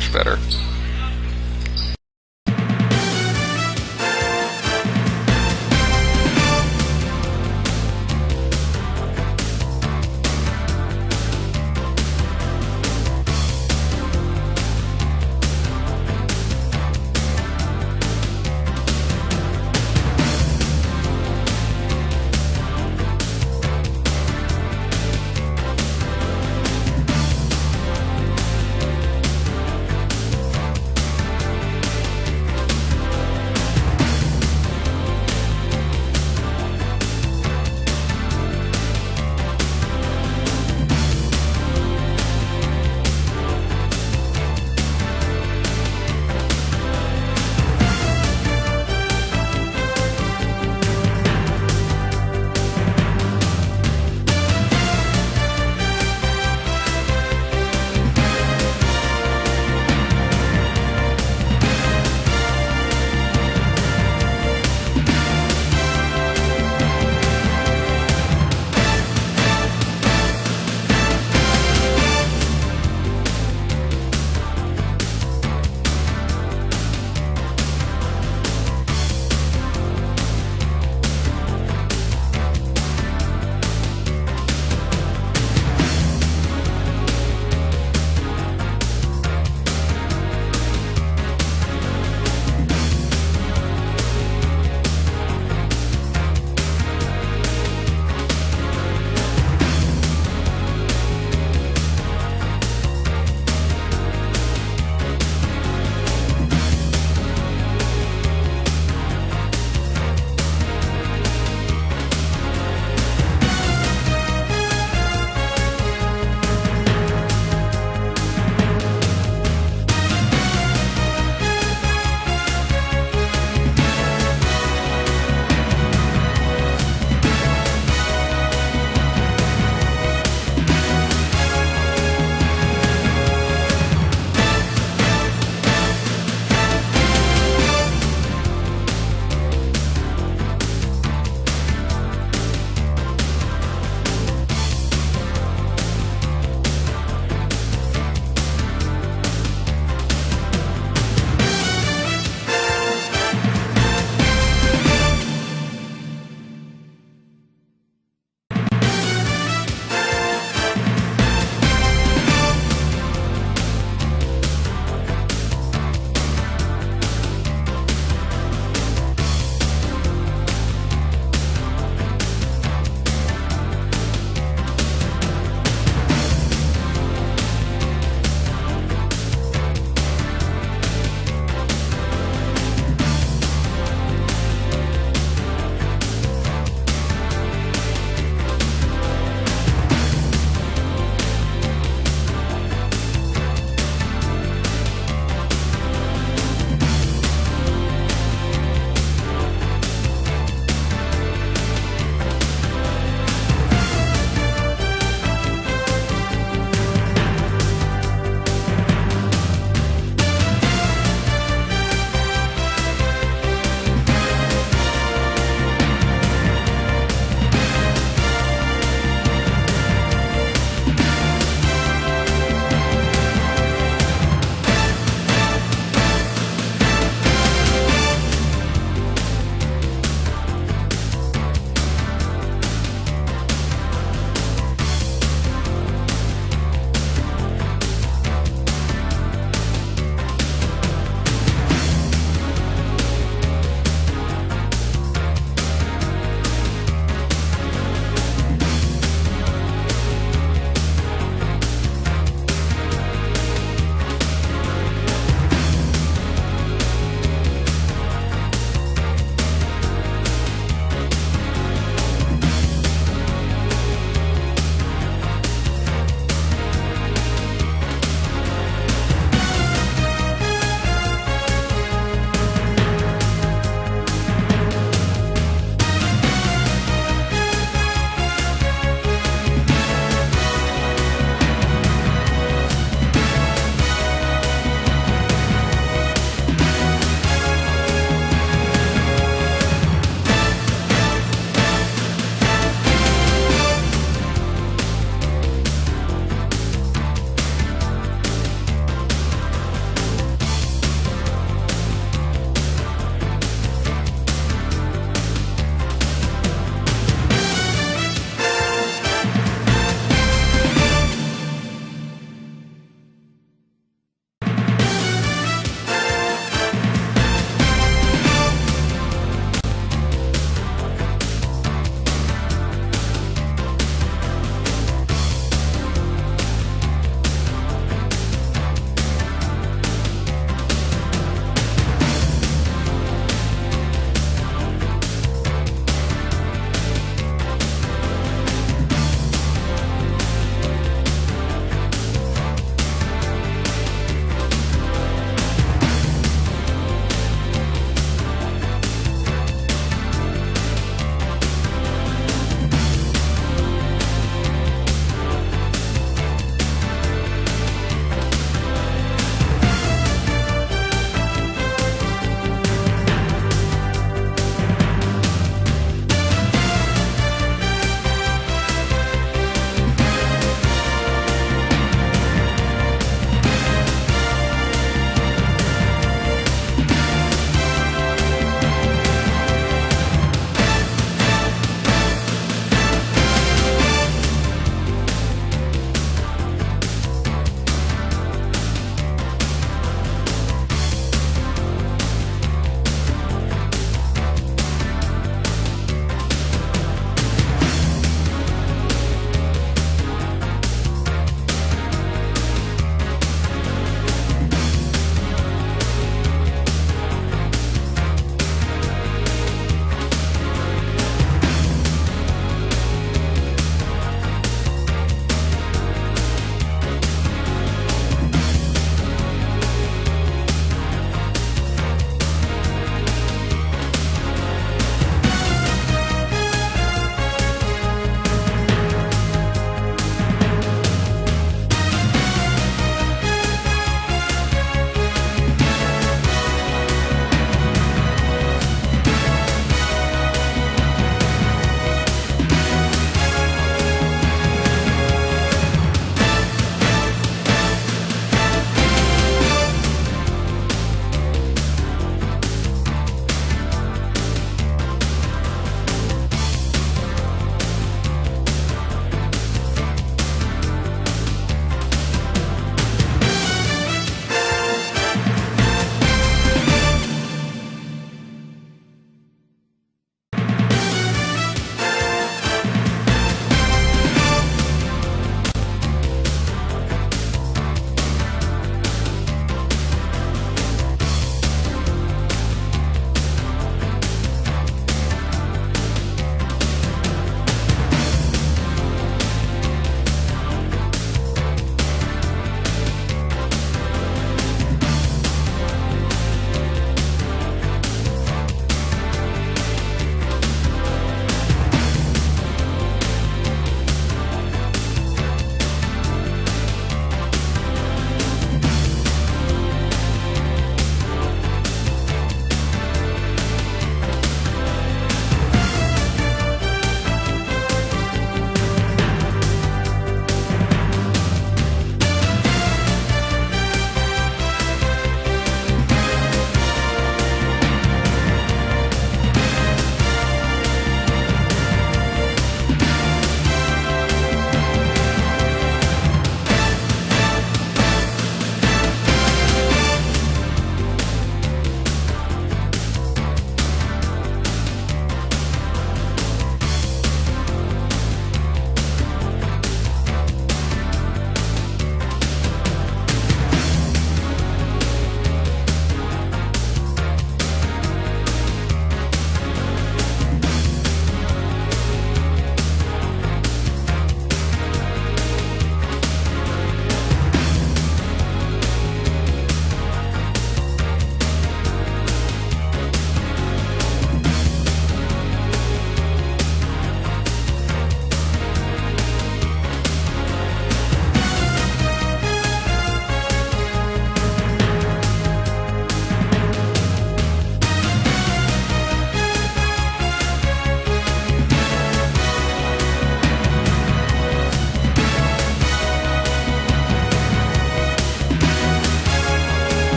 much better.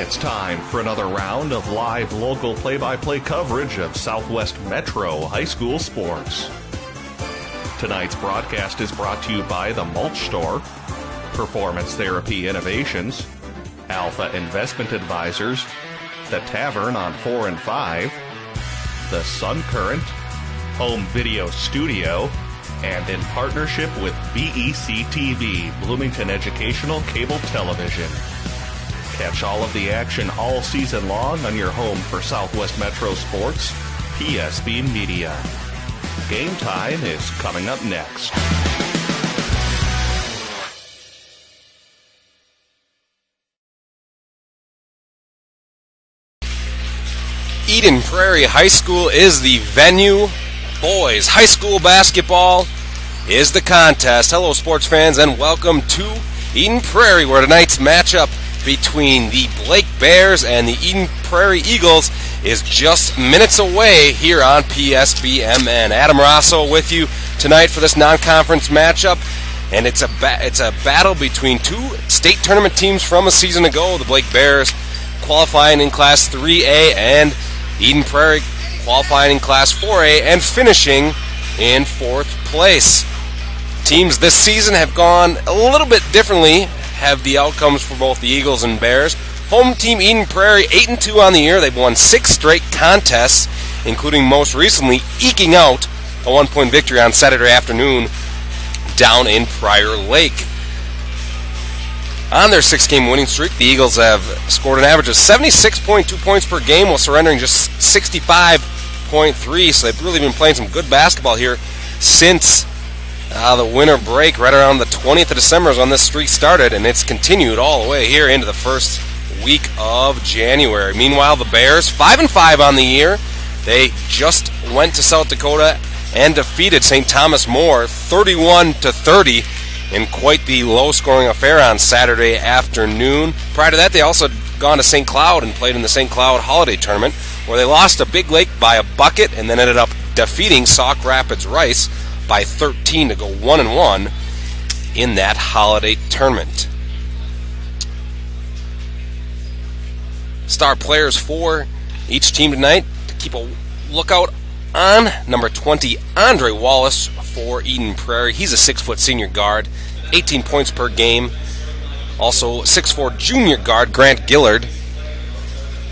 It's time for another round of live local play-by-play coverage of Southwest Metro High School sports. Tonight's broadcast is brought to you by the Mulch Store, Performance Therapy Innovations, Alpha Investment Advisors, The Tavern on 4 and 5, The Sun Current, Home Video Studio, and in partnership with BEC TV, Bloomington Educational Cable Television. Catch all of the action all season long on your home for Southwest Metro Sports, PSB Media. Game time is coming up next. Eden Prairie High School is the venue. Boys high school basketball is the contest. Hello, sports fans, and welcome to Eden Prairie, where tonight's matchup between the Blake Bears and the Eden Prairie Eagles is just minutes away here on PSBMN. Adam Rosso with you tonight for this non-conference matchup, and it's a battle between two state tournament teams from a season ago. The Blake Bears qualifying in Class 3A and Eden Prairie qualifying in Class 4A and finishing in 4th place. Teams this season have gone a little bit differently, have the outcomes for both the Eagles and Bears. Home team Eden Prairie 8-2 on the year. They've won 6 straight contests, including most recently eking out a 1-point victory on Saturday afternoon down in Prairie Lake. On their 6-game winning streak, the Eagles have scored an average of 76.2 points per game while surrendering just 65.3, so they've really been playing some good basketball here since the winter break. Right around the 20th of December is when this streak started, and it's continued all the way here into the first week of January. Meanwhile, the Bears, 5-5 on the year. They just went to South Dakota and defeated St. Thomas More 31-30 in quite the low-scoring affair on Saturday afternoon. Prior to that, they also had gone to St. Cloud and played in the St. Cloud Holiday Tournament, where they lost to Big Lake by a bucket and then ended up defeating Sauk Rapids Rice by 13 to go 1-1 in that Holiday Tournament. Star players for each team tonight to keep a lookout on: number 20, Andre Wallace for Eden Prairie. He's a 6-foot senior guard, 18 points per game. Also, 6'4" junior guard Grant Gillard.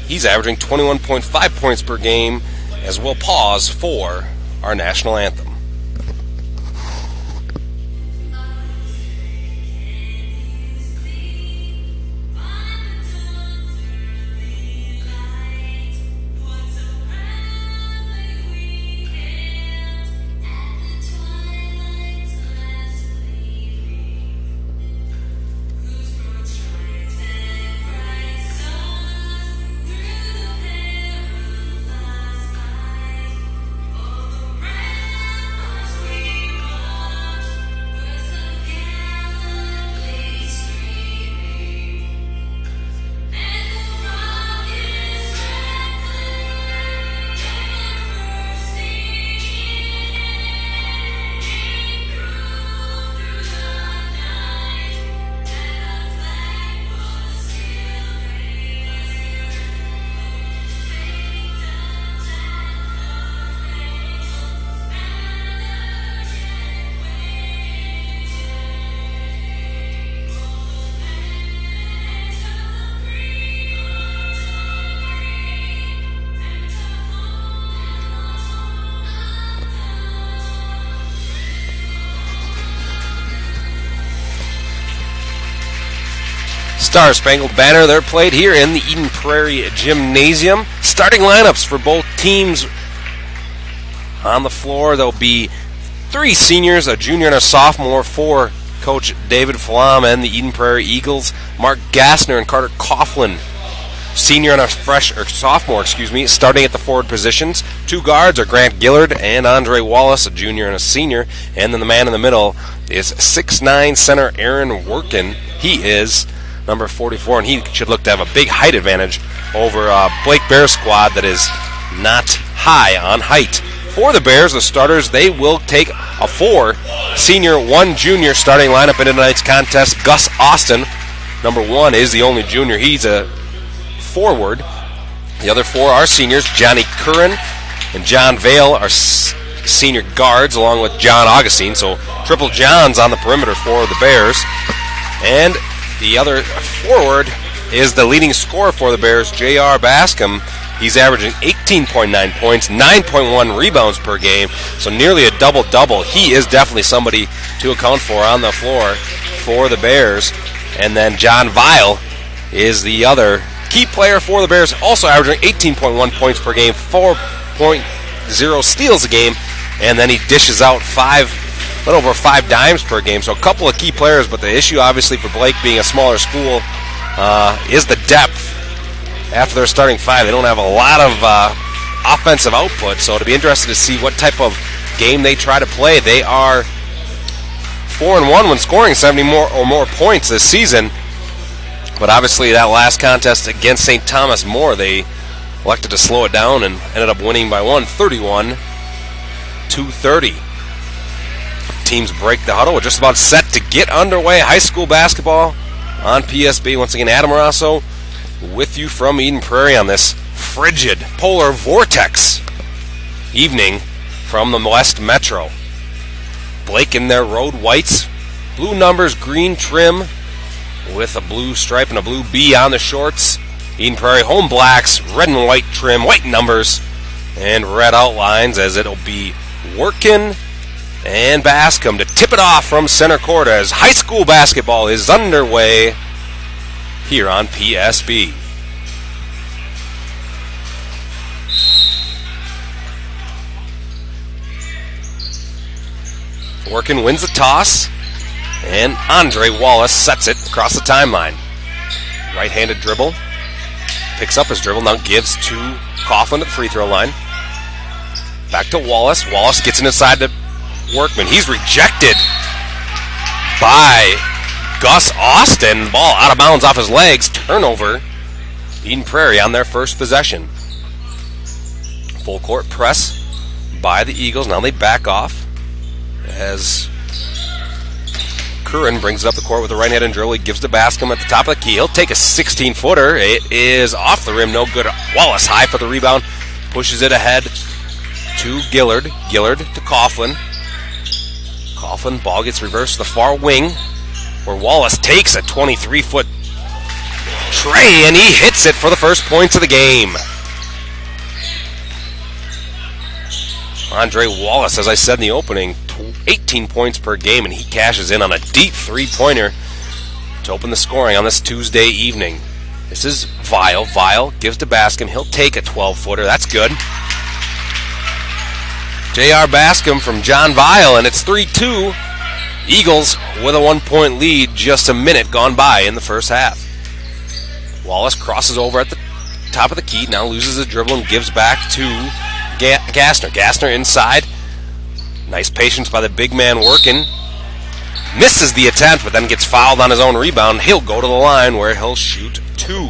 He's averaging 21.5 points per game, as we'll pause for our national anthem. Star Spangled Banner, they're played here in the Eden Prairie Gymnasium. Starting lineups for both teams on the floor. There'll be 3 seniors, a junior and a sophomore for Coach David Flam and the Eden Prairie Eagles. Mark Gassner and Carter Coughlin, senior and a sophomore, starting at the forward positions. 2 guards are Grant Gillard and Andre Wallace, a junior and a senior. And then the man in the middle is 6'9" center Aaron Workin. He is number 44, and he should look to have a big height advantage over Blake Bears squad that is not high on height. For the Bears, the starters, they will take a 4 senior, 1 junior starting lineup in tonight's contest. Gus Austin, number 1, is the only junior. He's a forward. The other four are seniors. Johnny Curran and John Vale are senior guards, along with John Augustine. So triple Johns on the perimeter for the Bears. And the other forward is the leading scorer for the Bears, J.R. Bascom. He's averaging 18.9 points, 9.1 rebounds per game, so nearly a double-double. He is definitely somebody to account for on the floor for the Bears. And then John Vile is the other key player for the Bears, also averaging 18.1 points per game, 4.0 steals a game, and then he dishes out a little over 5 dimes per game. So a couple of key players, but the issue obviously for Blake being a smaller school is the depth. After their starting 5, they don't have a lot of offensive output, so it'll be interesting to see what type of game they try to play. They are 4-1 when scoring 70 or more points this season, but obviously that last contest against St. Thomas More, they elected to slow it down and ended up winning by 31-30. Teams break the huddle. We're just about set to get underway. High school basketball on PSB. Once again, Adam Rosso with you from Eden Prairie on this frigid polar vortex evening from the West Metro. Blake in their road whites, blue numbers, green trim with a blue stripe and a blue B on the shorts. Eden Prairie home blacks, red and white trim, white numbers, and red outlines, as it'll be Workin and Bascom to tip it off from center court as high school basketball is underway here on PSB. Workin wins the toss, and Andre Wallace sets it across the timeline. Right-handed dribble, picks up his dribble, now gives to Coughlin at the free throw line. Back to Wallace. Wallace gets it inside to Workman. He's rejected by Gus Austin. Ball out of bounds off his legs. Turnover. Eden Prairie on their first possession. Full court press by the Eagles. Now they back off as Curran brings it up the court with a right-handed dribble. He gives to Bascom at the top of the key. He'll take a 16-footer. It is off the rim. No good. Wallace high for the rebound. Pushes it ahead to Gillard. Gillard to Coughlin. Coughlin, ball gets reversed to the far wing, where Wallace takes a 23-foot tray, and he hits it for the first points of the game. Andre Wallace, as I said in the opening, 18 points per game, and he cashes in on a deep three-pointer to open the scoring on this Tuesday evening. This is Vile. Vile gives to Bascom. He'll take a 12-footer. That's good. J.R. Bascom from John Vile, and it's 3-2. Eagles with a 1-point lead, just a minute gone by in the first half. Wallace crosses over at the top of the key, now loses the dribble and gives back to Gassner. Gassner inside. Nice patience by the big man Workin. Misses the attempt, but then gets fouled on his own rebound. He'll go to the line where he'll shoot 2.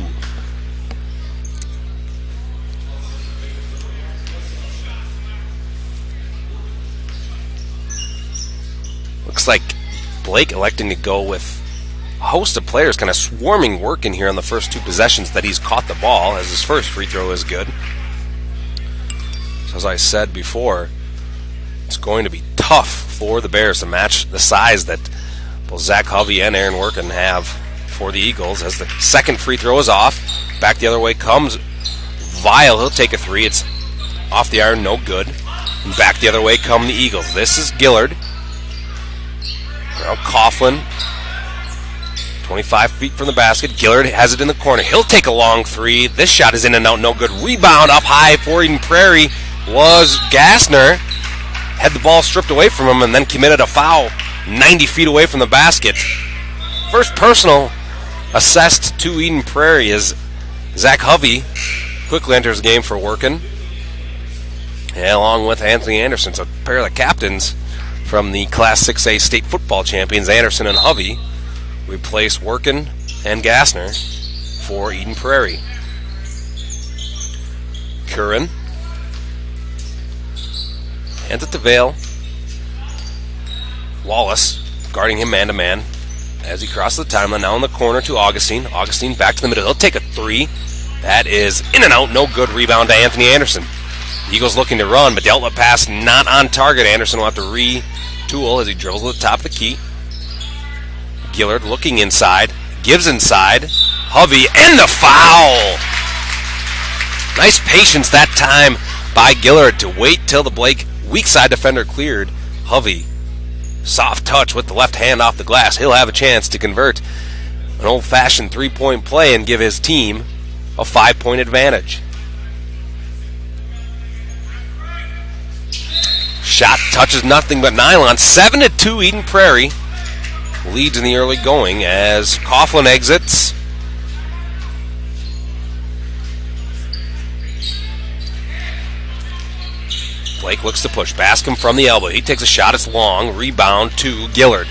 Looks like Blake electing to go with a host of players kind of swarming Workin here on the first 2 possessions that he's caught the ball, as his first free throw is good. So as I said before, it's going to be tough for the Bears to match the size that both Zach Hovey and Aaron Workin have for the Eagles. As the second free throw is off, back the other way comes Vile. He'll take a 3. It's off the iron, no good. And back the other way come the Eagles. This is Gillard. Now Coughlin, 25 feet from the basket. Gillard has it in the corner. He'll take a long 3. This shot is in and out, no good. Rebound up high for Eden Prairie was Gassner. Had the ball stripped away from him and then committed a foul 90 feet away from the basket. First personal assessed to Eden Prairie as Zach Hovey quickly enters the game for Workin. And along with Anthony Anderson, so a pair of the captains from the Class 6A state football champions, Anderson and Hovey, replace Workin and Gassner for Eden Prairie. Curran hands it to Vale. Wallace guarding him man-to-man as he crosses the timeline. Now in the corner to Augustine. Augustine back to the middle. He'll take a 3. That is in and out, no good. Rebound to Anthony Anderson. Eagles looking to run, but the outlet pass not on target. Anderson will have to retool as he dribbles to the top of the key. Gillard looking inside, gives inside. Hovey, and the foul! Nice patience that time by Gillard to wait till the Blake weak side defender cleared. Hovey, soft touch with the left hand off the glass. He'll have a chance to convert an old-fashioned three-point play and give his team a 5-point advantage. Shot touches nothing but nylon. 7-2 Eden Prairie leads in the early going as Coughlin exits. Blake looks to push. Bascom from the elbow. He takes a shot. It's long. Rebound to Gillard.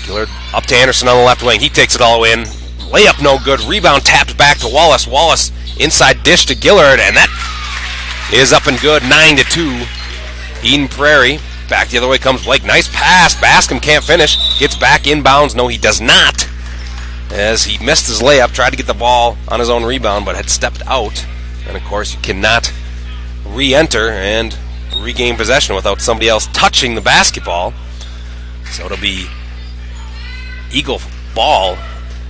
Gillard up to Anderson on the left wing. He takes it all in. Layup no good. Rebound tapped back to Wallace. Wallace inside dish to Gillard, and that is up and good. 9-2. Eden Prairie. Back the other way comes Blake. Nice pass. Bascom can't finish. Gets back inbounds. No, he does not. As he missed his layup. Tried to get the ball on his own rebound, but had stepped out. And, of course, you cannot re-enter and regain possession without somebody else touching the basketball. So it'll be Eagle ball.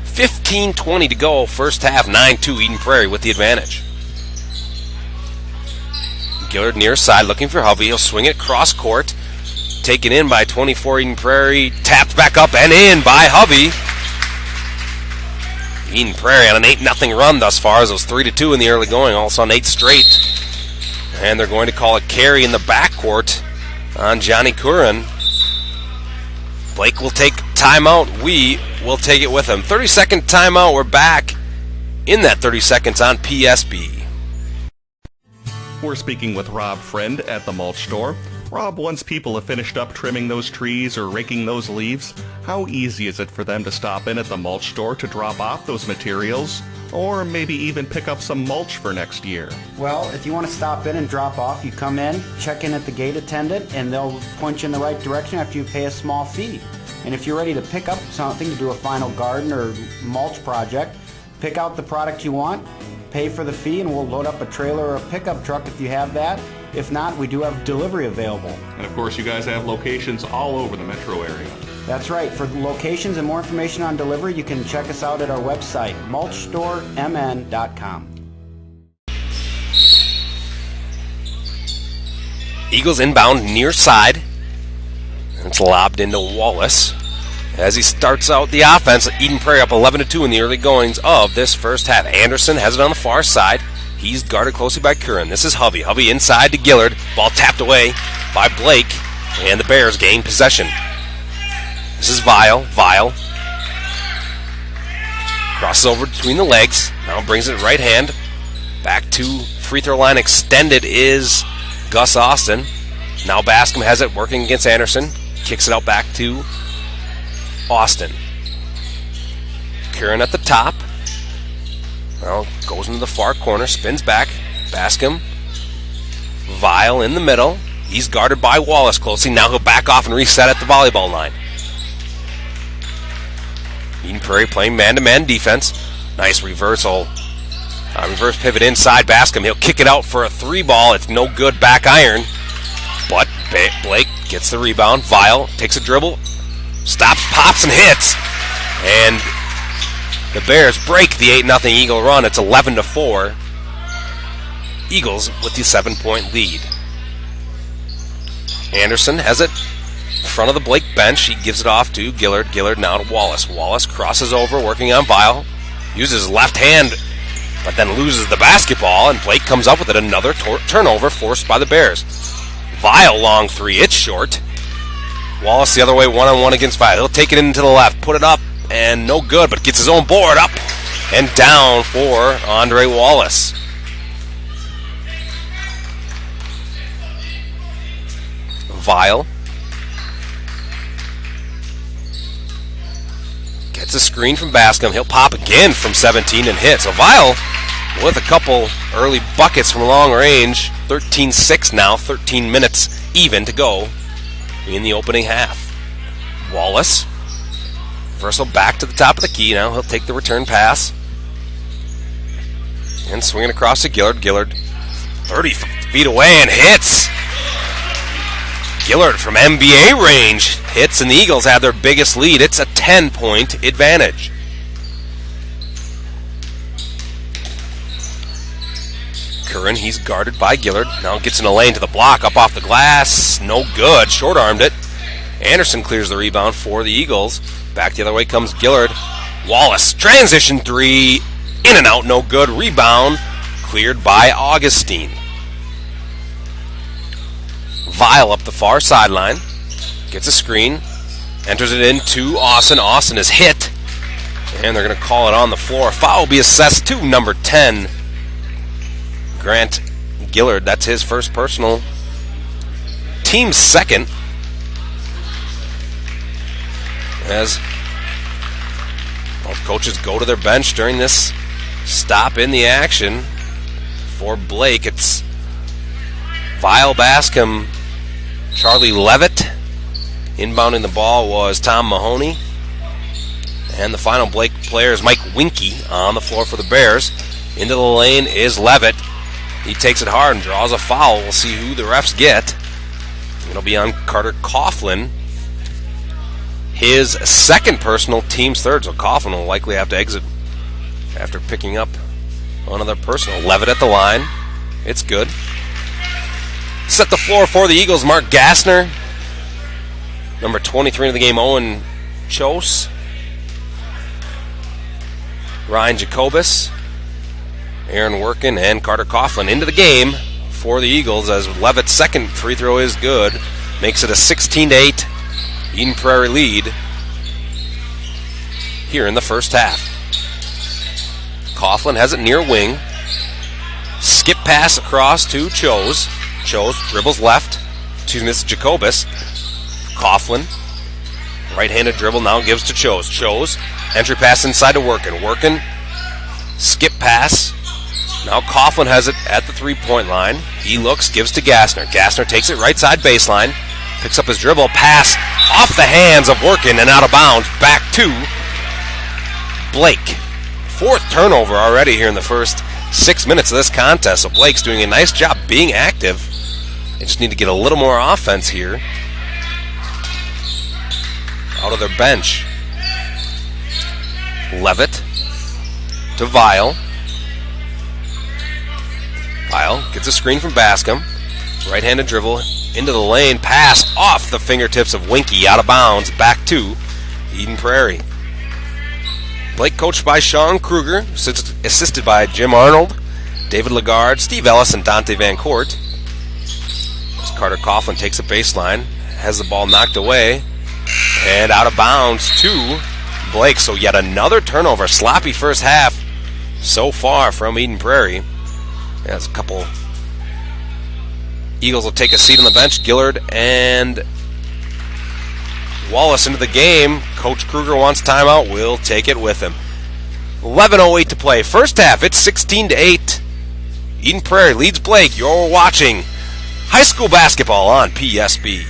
15:20 to go. First half. 9-2 Eden Prairie with the advantage. Gillard near side looking for Hovey. He'll swing it cross court. Taken in by 24 Eden Prairie. Tapped back up and in by Hovey. Eden Prairie on an 8-0 run thus far as it was 3-2 in the early going. Also on 8 straight. And they're going to call a carry in the backcourt on Johnny Curran. Blake will take timeout. We will take it with him. 30-second timeout. We're back in that 30 seconds on PSB. We're speaking with Rob Friend at the mulch store. Rob, once people have finished up trimming those trees or raking those leaves, how easy is it for them to stop in at the mulch store to drop off those materials, or maybe even pick up some mulch for next year? Well, if you want to stop in and drop off, you come in, check in at the gate attendant, and they'll point you in the right direction after you pay a small fee. And if you're ready to pick up something to do a final garden or mulch project, pick out the product you want, pay for the fee, and we'll load up a trailer or a pickup truck if you have that. If not, we do have delivery available. And of course, you guys have locations all over the metro area. That's right. For locations and more information on delivery, you can check us out at our website, mulchstoremn.com. Eagles inbound near side. It's lobbed into Wallace. As he starts out the offense, Eden Prairie up 11-2 in the early goings of this first half. Anderson has it on the far side. He's guarded closely by Curran. This is Hovey. Hovey inside to Gillard. Ball tapped away by Blake, and the Bears gain possession. This is Vile. Vile crosses over between the legs. Now brings it right hand. Back to free throw line extended is Gus Austin. Now Bascom has it working against Anderson. Kicks it out back to Austin. Curran at the top. Well, goes into the far corner, spins back. Bascom. Vile in the middle. He's guarded by Wallace closely. Now he'll back off and reset at the volleyball line. Eden Prairie playing man-to-man defense. Nice reversal. Reverse pivot inside Bascom. He'll kick it out for a 3-ball. It's no good, back iron. But Blake gets the rebound. Vile takes a dribble. Stops, pops, and hits. And the Bears break the 8-0 Eagle run. It's 11-4. Eagles with the 7-point lead. Anderson has it in front of the Blake bench. He gives it off to Gillard. Gillard now to Wallace. Wallace crosses over, working on Vile. Uses his left hand, but then loses the basketball, and Blake comes up with it. Another turnover forced by the Bears. Vile long three. It's short. Wallace the other way, one-on-one against Vile. He'll take it into the left, put it up, and no good, but gets his own board up and down for Andre Wallace. Vile gets a screen from Bascom. He'll pop again from 17 and hit. So Vile with a couple early buckets from long range. 13-6 now, 13 minutes even to go in the opening half. Wallace, reversal back to the top of the key. Now he'll take the return pass. And swinging across to Gillard. Gillard 30 feet away and hits. Gillard from NBA range hits, and the Eagles have their biggest lead. It's a 10-point advantage. Curran, he's guarded by Gillard. Now gets in a lane to the block, up off the glass. No good. Short-armed it. Anderson clears the rebound for the Eagles. Back the other way comes Gillard. Wallace, transition three. In and out, no good. Rebound cleared by Augustine. Vile up the far sideline. Gets a screen. Enters it into Austin. Austin is hit. And they're going to call it on the floor. Foul will be assessed to number 10. Grant Gillard. That's his first personal. Team's second. As both coaches go to their bench during this stop in the action. For Blake, it's Vile, Bascom, Charlie Levitt. Inbounding the ball was Tom Mahoney. And the final Blake player is Mike Winky on the floor for the Bears. Into the lane is Levitt. He takes it hard and draws a foul. We'll see who the refs get. It'll be on Carter Coughlin. His second personal, team's third, so Coughlin will likely have to exit after picking up another personal. Levitt at the line. It's good. Set the floor for the Eagles, Mark Gassner. Number 23 in the game, Owen Chose. Ryan Jacobus. Aaron Workin and Carter Coughlin into the game for the Eagles as Levitt's second free throw is good. Makes it a 16-8 Eden Prairie lead here in the first half. Coughlin has it near wing. Skip pass across to Chose. Chose dribbles left. It's Jacobus. Coughlin. Right-handed dribble now gives to Chose. Chose. Entry pass inside to Workin. Workin. Skip pass. Now Coughlin has it at the three-point line. He looks, gives to Gassner. Gassner takes it right side baseline. Picks up his dribble. Pass off the hands of Workin and out of bounds. Back to Blake. Fourth turnover already here in the first 6 minutes of this contest. So Blake's doing a nice job being active. They just need to get a little more offense here out of their bench. Levitt to Vile. Vile gets a screen from Bascom. Right-handed dribble into the lane. Pass off the fingertips of Winky. Out of bounds. Back to Eden Prairie. Blake coached by Sean Kruger. Assisted by Jim Arnold, David Lagarde, Steve Ellis, and Dante Van Court. As Carter Coughlin takes a baseline. Has the ball knocked away. And out of bounds to Blake. So yet another turnover. Sloppy first half so far from Eden Prairie. As a couple Eagles will take a seat on the bench. Gillard and Wallace into the game. Coach Kruger wants timeout. We'll take it with him. 11:08 to play. First half, it's 16-8. Eden Prairie leads Blake. You're watching high school basketball on PSB.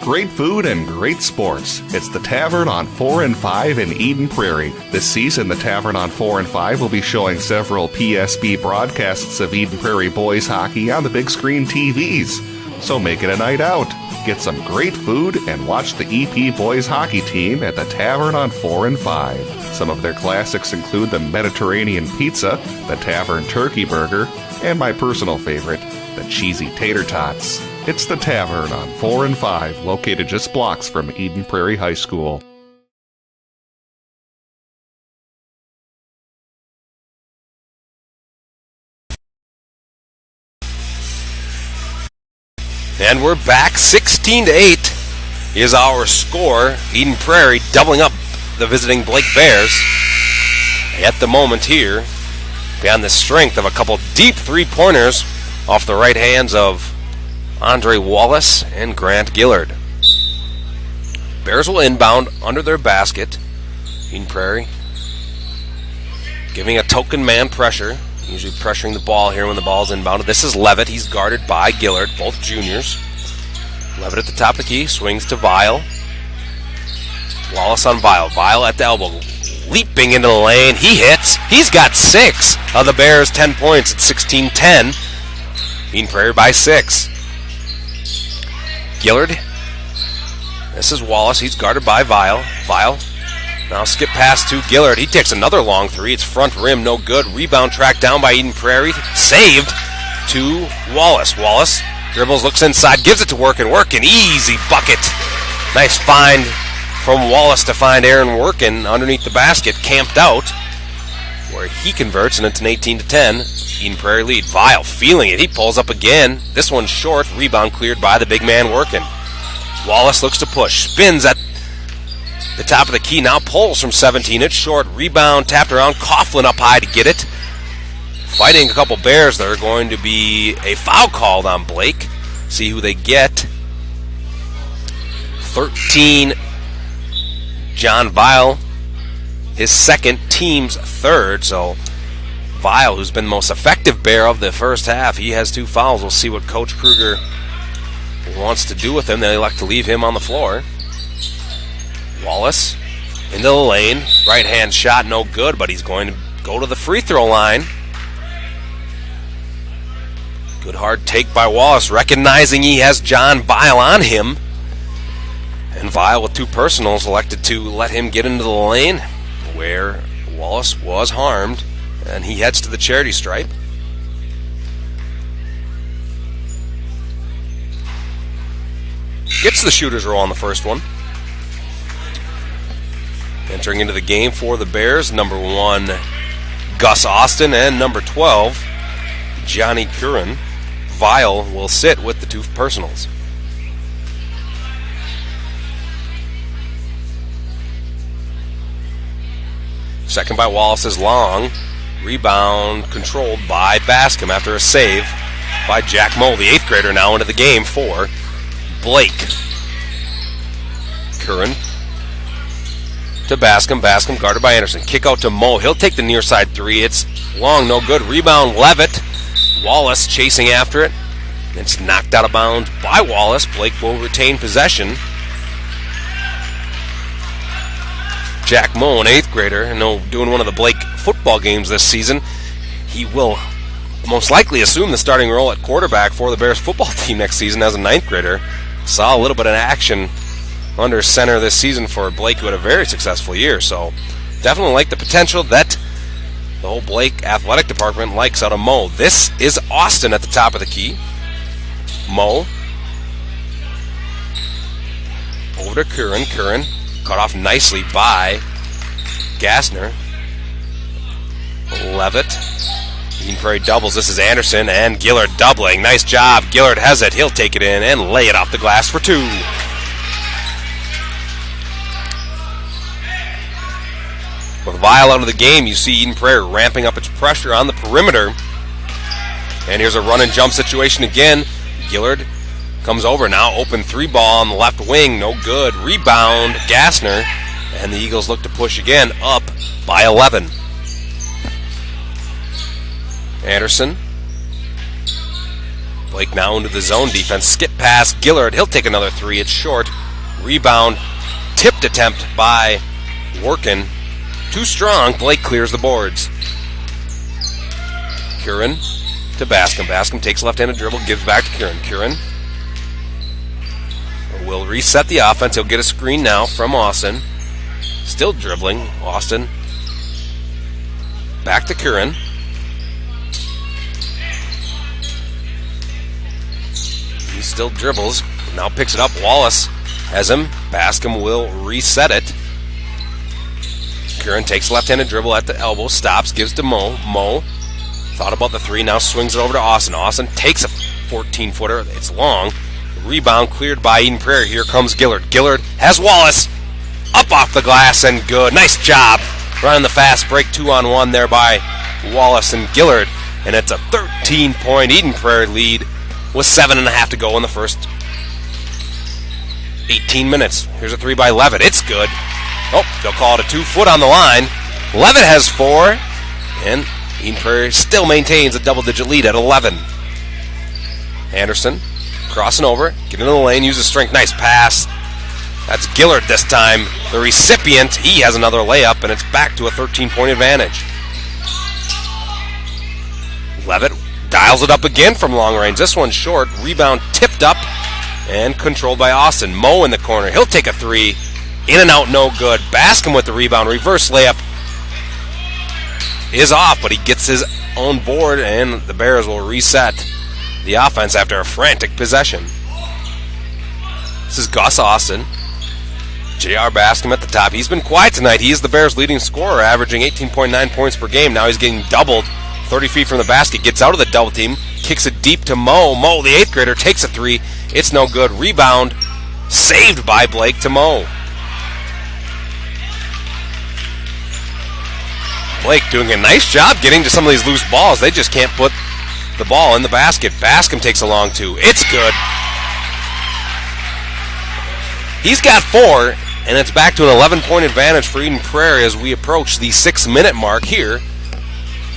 Great food and great sports. It's the Tavern on 4 and 5 in Eden Prairie. This season, the Tavern on 4 and 5 will be showing several PSB broadcasts of Eden Prairie boys hockey on the big screen TVs. So make it a night out. Get some great food and watch the EP boys hockey team at the Tavern on 4 and 5. Some of their classics include the Mediterranean pizza, the Tavern turkey burger, and my personal favorite, the cheesy tater tots. It's the Tavern on 4 and 5, located just blocks from Eden Prairie High School. And we're back. 16-8 is our score. Eden Prairie doubling up the visiting Blake Bears at the moment here. Beyond the strength of a couple deep three-pointers off the right hands of Andre Wallace and Grant Gillard. Bears will inbound under their basket. Eden Prairie giving a token man pressure. Usually pressuring the ball here when the ball's inbounded. This is Levitt. He's guarded by Gillard, both juniors. Levitt at the top of the key. Swings to Vile. Wallace on Vile. Vile at the elbow. Leaping into the lane. He hits. He's got 6 of the Bears' 10 points at 16-10. Eden Prairie by 6. Gillard. This is Wallace. He's guarded by Vile. Vile. Now skip pass to Gillard. He takes another long 3. It's front rim. No good. Rebound tracked down by Eden Prairie. Saved to Wallace. Wallace dribbles, looks inside, gives it to Workin. Workin. Easy bucket. Nice find from Wallace to find Aaron Workin underneath the basket, camped out, where he converts, and it's an 18-10 Eden Prairie lead. Vile feeling it. He pulls up again. This one's short. Rebound cleared by the big man Workin. Wallace looks to push. Spins at the top of the key. Now pulls from 17. It's short. Rebound tapped around. Coughlin up high to get it. Fighting a couple Bears. There are going to be a foul called on Blake. See who they get. 13, John Vile, his second, team's third. So Vile, who's been the most effective Bear of the first half, he has 2 fouls. We'll see what Coach Kruger wants to do with him. They elect to leave him on the floor. Wallace into the lane. Right-hand shot, no good, but he's going to go to the free throw line. Good hard take by Wallace, recognizing he has John Vile on him. And Vile, with 2 personals, elected to let him get into the lane where Wallace was harmed, and he heads to the charity stripe. Gets the shooter's roll on the first one. Entering into the game for the Bears, number 1, Gus Austin, and number 12, Johnny Curran. Vile will sit with the 2 personals. Second by Wallace is long. Rebound controlled by Bascom after a save by Jack Moe, the 8th grader, now into the game for Blake. Curran to Bascom. Bascom guarded by Anderson. Kick out to Moe. He'll take the near side 3. It's long, no good. Rebound Levitt. Wallace chasing after it. It's knocked out of bounds by Wallace. Blake will retain possession. Jack Moe, an 8th grader, doing one of the Blake football games this season. He will most likely assume the starting role at quarterback for the Bears football team next season as a 9th grader. Saw a little bit of action under center this season for Blake, who had a very successful year. So definitely like the potential that the whole Blake athletic department likes out of Moe. This is Austin at the top of the key. Moe over to Curran. Curran cut off nicely by Gassner. Levitt. Eden Prairie doubles. This is Anderson and Gillard doubling. Nice job. Gillard has it. He'll take it in and lay it off the glass for 2. With Vile out of the game, you see Eden Prairie ramping up its pressure on the perimeter. And here's a run and jump situation again. Gillard comes over now. Open 3 ball on the left wing. No good. Rebound. Gassner. And the Eagles look to push again. Up by 11. Anderson. Blake now into the zone defense. Skip pass. Gillard. He'll take another 3. It's short. Rebound. Tipped attempt by Workin. Too strong. Blake clears the boards. Curran to Bascom. Bascom takes left-handed dribble. Gives back to Curran. Curran will reset the offense. He'll get a screen now from Austin. Still dribbling. Austin. Back to Curran. He still dribbles. Now picks it up. Wallace has him. Bascom will reset it. Curran takes left-handed dribble at the elbow. Stops. Gives to Moe. Moe thought about the 3. Now swings it over to Austin. Austin takes a 14-footer. It's long. Rebound cleared by Eden Prairie. Here comes Gillard. Gillard has Wallace. Up off the glass and good. Nice job running the fast break 2-on-1 there by Wallace and Gillard. And it's a 13-point Eden Prairie lead with 7.5 to go in the first 18 minutes. Here's a 3 by Levitt. It's good. Oh, they'll call it a 2-foot on the line. Levitt has 4. And Eden Prairie still maintains a double-digit lead at 11. Anderson crossing over. Get into the lane. Uses strength. Nice pass That's Gillard this time. The recipient, he has another layup, and it's back to a 13-point advantage. Levitt dials it up again from long range. This one's short. Rebound tipped up and controlled by Austin. Moe in the corner. He'll take a three. In and out, no good. Bascom with the rebound. Reverse layup is off, but he gets his own board, and the Bears will reset the offense after a frantic possession. This is Gus Austin. J.R. Bascom at the top. He's been quiet tonight. He is the Bears' leading scorer, averaging 18.9 points per game. Now he's getting doubled 30 feet from the basket. Gets out of the double team. Kicks it deep to Moe. Moe, the 8th grader, takes a three. It's no good. Rebound saved by Blake to Moe. Blake doing a nice job getting to some of these loose balls. They just can't put the ball in the basket. Bascom takes a long two. It's good. He's got 4, and it's back to an 11-point advantage for Eden Prairie as we approach the 6-minute mark here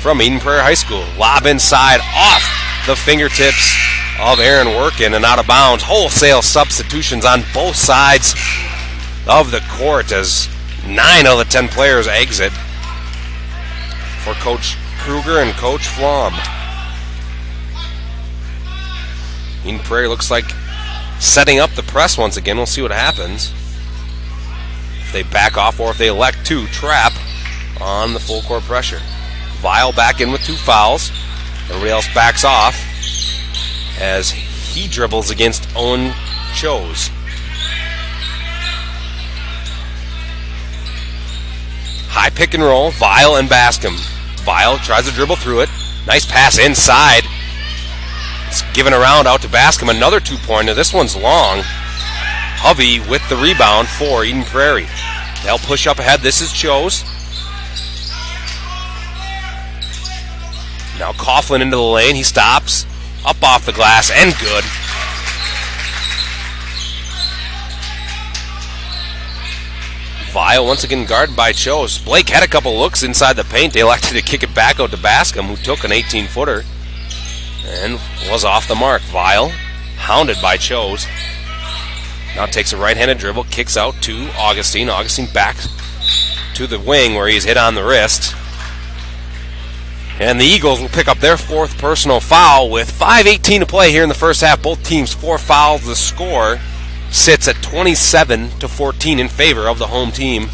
from Eden Prairie High School. Lob inside off the fingertips of Aaron Workin and out of bounds. Wholesale substitutions on both sides of the court as 9 of the 10 players exit for Coach Kruger and Coach Flom. Eden Prairie looks like setting up the press once again. We'll see what happens. If they back off or if they elect to trap on the full court pressure. Vile back in with 2 fouls. Everybody else backs off as he dribbles against Owen Chose. High pick and roll, Vile and Bascom. Vile tries to dribble through it. Nice pass inside. It's given around out to Bascom. Another 2-pointer. This one's long. Hovey with the rebound for Eden Prairie. They'll push up ahead. This is Chose. Now Coughlin into the lane. He stops. Up off the glass and good. Vile once again guarded by Chose. Blake had a couple looks inside the paint. They elected to kick it back out to Bascom, who took an 18-footer and was off the mark. Vile, hounded by Chose. Now takes a right-handed dribble, kicks out to Augustine. Augustine back to the wing where he's hit on the wrist. And the Eagles will pick up their 4th personal foul with 5:18 to play here in the first half. Both teams 4 fouls. The score sits at 27-14 in favor of the home team,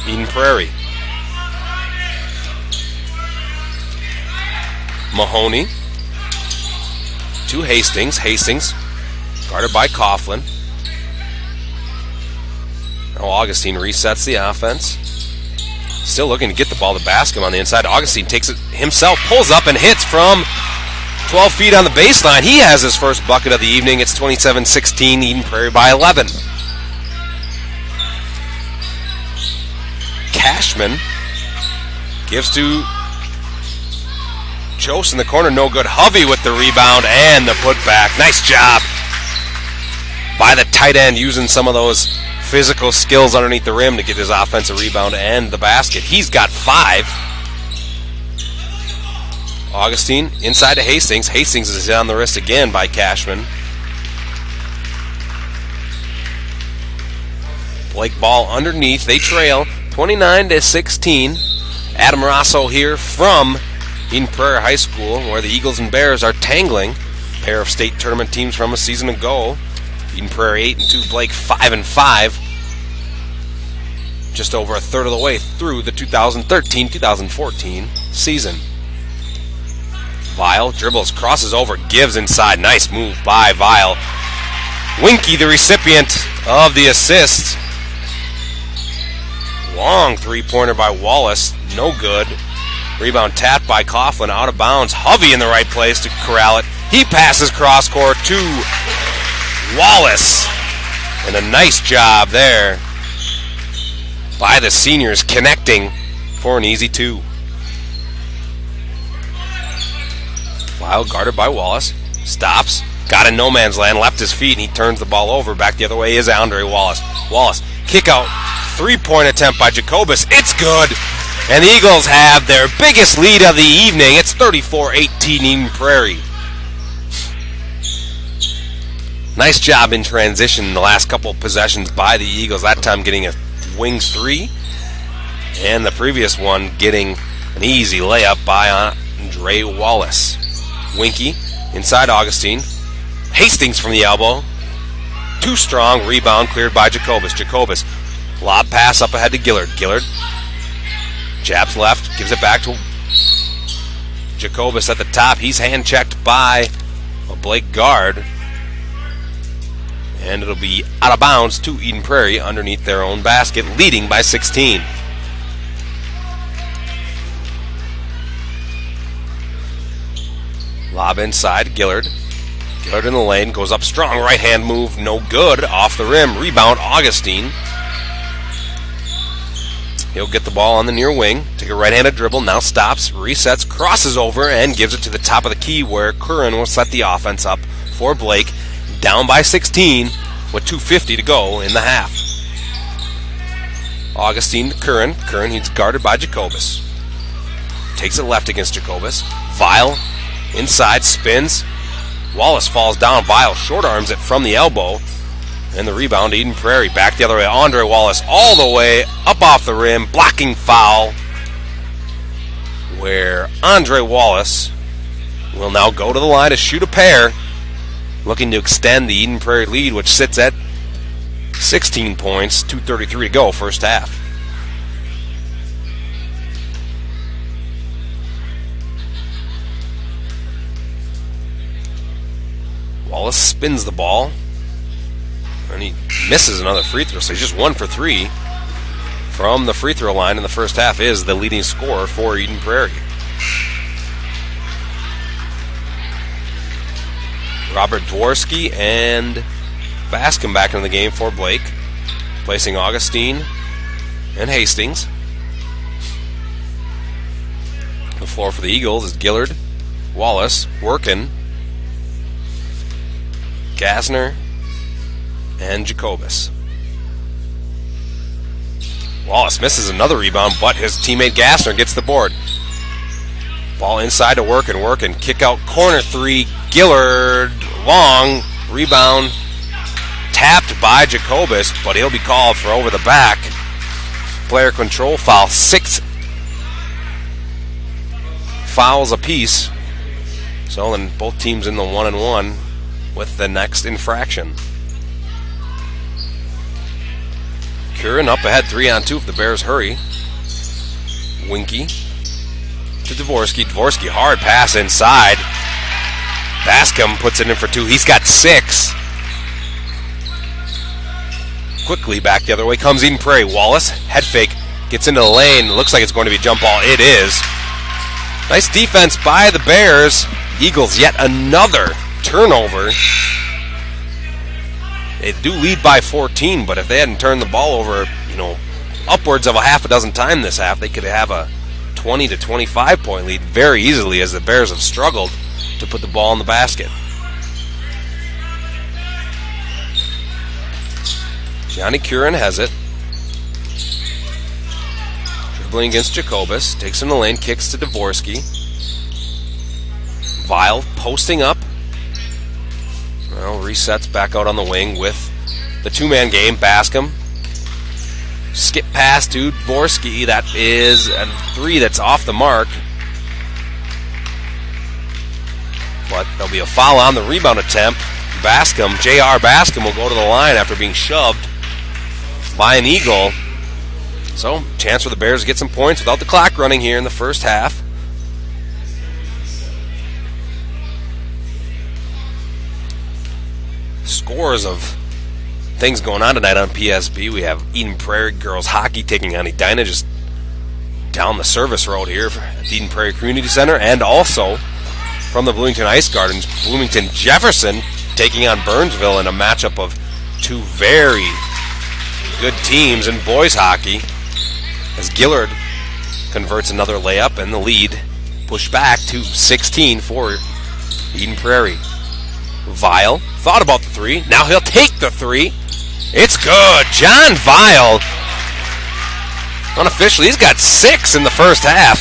Eden Prairie. Mahoney to Hastings. Hastings guarded by Coughlin. Now Augustine resets the offense. Still looking to get the ball to Bascom on the inside. Augustine takes it himself, pulls up and hits from 12 feet on the baseline. He has his first bucket of the evening. It's 27-16, Eden Prairie by 11. Cashman gives to Chose in the corner, no good. Hovey with the rebound and the putback. Nice job by the tight end using some of those physical skills underneath the rim to get his offensive rebound and the basket. He's got 5. Augustine inside to Hastings. Hastings is hit on the wrist again by Cashman. Blake ball underneath. They trail 29-16. Adam Rosso here from Eden Prairie High School, where the Eagles and Bears are tangling. A pair of state tournament teams from a season ago. Eden Prairie 8-2, Blake 5-5. Just over a third of the way through the 2013-2014 season. Vile dribbles, crosses over, gives inside. Nice move by Vile. Winky, the recipient of the assist. Long 3-pointer by Wallace. No good. Rebound tapped by Coughlin, out of bounds. Hovey in the right place to corral it. He passes cross court to Wallace. And a nice job there by the seniors connecting for an easy 2. Vile guarded by Wallace. Stops. Got in no man's land. Left his feet and he turns the ball over. Back the other way is Andre Wallace. Wallace. Kick out. 3-point attempt by Jacobus. It's good. And the Eagles have their biggest lead of the evening. It's 34-18 Eden Prairie. Nice job in transition in the last couple of possessions by the Eagles. That time getting a wing 3. And the previous one getting an easy layup by Andre Wallace. Winky inside Augustine. Hastings from the elbow. Too strong. Rebound cleared by Jacobus. Jacobus. Lob pass up ahead to Gillard. Gillard. Jabs left. Gives it back to Jacobus at the top. He's hand checked by a Blake guard. And it'll be out of bounds to Eden Prairie underneath their own basket, leading by 16. Lob inside, Gillard. Gillard in the lane, goes up strong, right-hand move, no good, off the rim. Rebound, Augustine. He'll get the ball on the near wing, take a right-handed dribble, now stops, resets, crosses over, and gives it to the top of the key where Curran will set the offense up for Blake. Down by 16 with 2:50 to go in the half. Augustine to Curran. Curran, he's guarded by Jacobus. Takes it left against Jacobus. Vile inside, spins. Wallace falls down. Vile short arms it from the elbow. And the rebound, Eden Prairie. Back the other way. Andre Wallace all the way up off the rim. Blocking foul. Where Andre Wallace will now go to the line to shoot a pair. Looking to extend the Eden Prairie lead, which sits at 16 points. 2:33 to go, first half. Wallace spins the ball. And he misses another free throw, so he's just 1 for 3 from the free throw line in the first half. Is the leading scorer for Eden Prairie. Robert Dworsky and Bascom back in the game for Blake, placing Augustine and Hastings. The floor for the Eagles is Gillard, Wallace, Workin, Gassner, and Jacobus. Wallace misses another rebound, but his teammate Gassner gets the board. Ball inside to Workin, kick out corner 3, Gillard, long, rebound, tapped by Jacobus, but he'll be called for over the back. Player control foul, 6 fouls apiece. So then both teams in the 1-and-1 with the next infraction. Curran up ahead 3-on-2 if the Bears hurry. Winky to Dvorsky. Dvorsky, hard pass inside. Bascom puts it in for 2. He's got 6. Quickly back the other way comes Eden Prairie. Wallace, head fake, gets into the lane. Looks like it's going to be a jump ball. It is. Nice defense by the Bears. Eagles yet another turnover. They do lead by 14, but if they hadn't turned the ball over, upwards of a half a dozen times this half, they could have a 20 to 25 point lead very easily, as the Bears have struggled to put the ball in the basket. Johnny Curran has it. Dribbling against Jacobus. Takes in the lane, kicks to Dvorsky. Vile posting up. Well, resets back out on the wing with the two-man game. Bascom. Skip pass to Dvorsky. That is a 3 that's off the mark. But there'll be a foul on the rebound attempt. Bascom, J.R. Bascom, will go to the line after being shoved by an Eagle. So, chance for the Bears to get some points without the clock running here in the first half. Scores of things going on tonight on PSB. We have Eden Prairie girls hockey taking on Edina just down the service road here at the Eden Prairie Community Center, and also from the Bloomington Ice Gardens, Bloomington Jefferson taking on Burnsville in a matchup of two very good teams in boys hockey, as Gillard converts another layup and the lead pushed back to 16 for Eden Prairie. Vile thought about the 3. Now he'll take the 3. It's good. John Vile, unofficially, he's got 6 in the first half.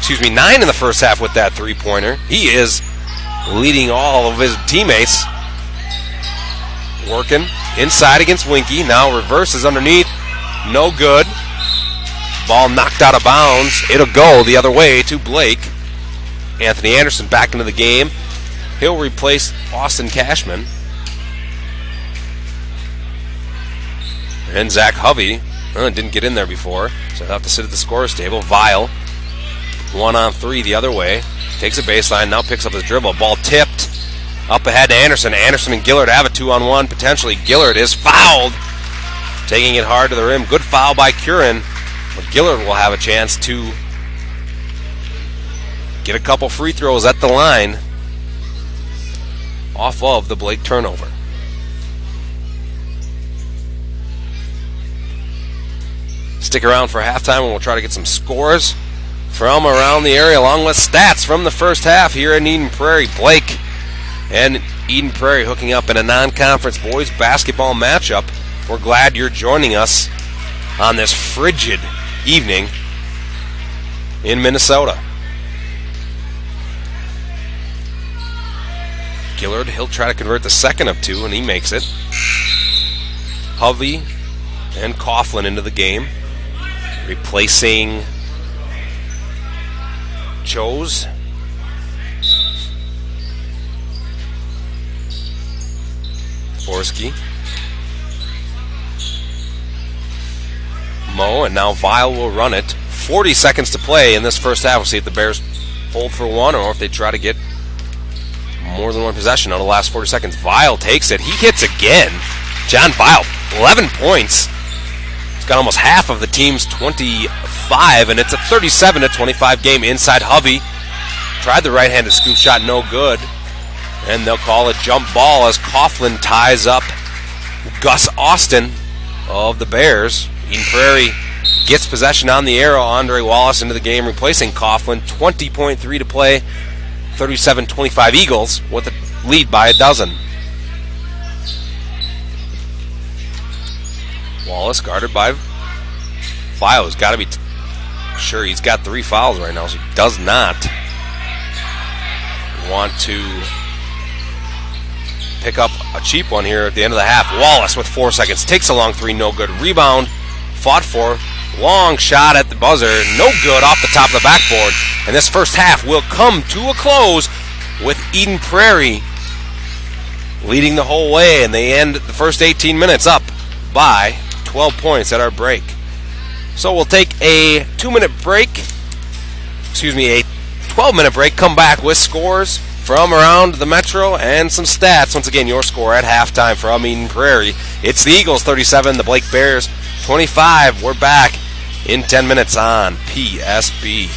9 in the first half with that 3-pointer. He is leading all of his teammates working inside against Winky. Now reverses underneath. No good. Ball knocked out of bounds. It'll go the other way to Blake. Anthony Anderson back into the game. He'll replace Austin Cashman. And Zach Hovey didn't get in there before, so he'll have to sit at the scorer's table. Vile, 1-on-3 the other way. Takes a baseline, now picks up his dribble. Ball tipped up ahead to Anderson. Anderson and Gillard have a 2-on-1. Potentially Gillard is fouled. Taking it hard to the rim. Good foul by Curran. But Gillard will have a chance to get a couple free throws at the line off of the Blake turnover. Stick around for halftime and we'll try to get some scores from around the area along with stats from the first half here in Eden Prairie. Blake and Eden Prairie hooking up in a non-conference boys basketball matchup. We're glad you're joining us on this frigid evening in Minnesota. Gillard, he'll try to convert the second of two, and he makes it. Hovey and Coughlin into the game, replacing Chose. Forsky. Mo, and now Vile will run it. 40 seconds to play in this first half. We'll see if the Bears hold for one or if they try to get more than one possession on the last 40 seconds. Vile takes it. He hits again. John Vile, 11 points. He's got almost half of the team's 25, and it's a 37-25 game inside Hovey. Tried the right-handed scoop shot, no good. And they'll call a jump ball as Coughlin ties up Gus Austin of the Bears. Eden Prairie gets possession on the arrow. Andre Wallace into the game, replacing Coughlin. 20.3 to play. 37-25 Eagles with a lead by a dozen. Wallace guarded by Vile. He's got to be sure he's got 3 fouls right now, so he does not want to pick up a cheap one here at the end of the half. Wallace with 4 seconds takes a long three, no good. Rebound, fought for, long shot at the buzzer, no good off the top of the backboard. And this first half will come to a close with Eden Prairie leading the whole way, and they end the first 18 minutes up by 12 points at our break. So we'll take a 2-minute break, a 12-minute break, come back with scores from around the Metro and some stats. Once again, your score at halftime from Eden Prairie. It's the Eagles 37, the Blake Bears 25. We're back in 10 minutes on PSB.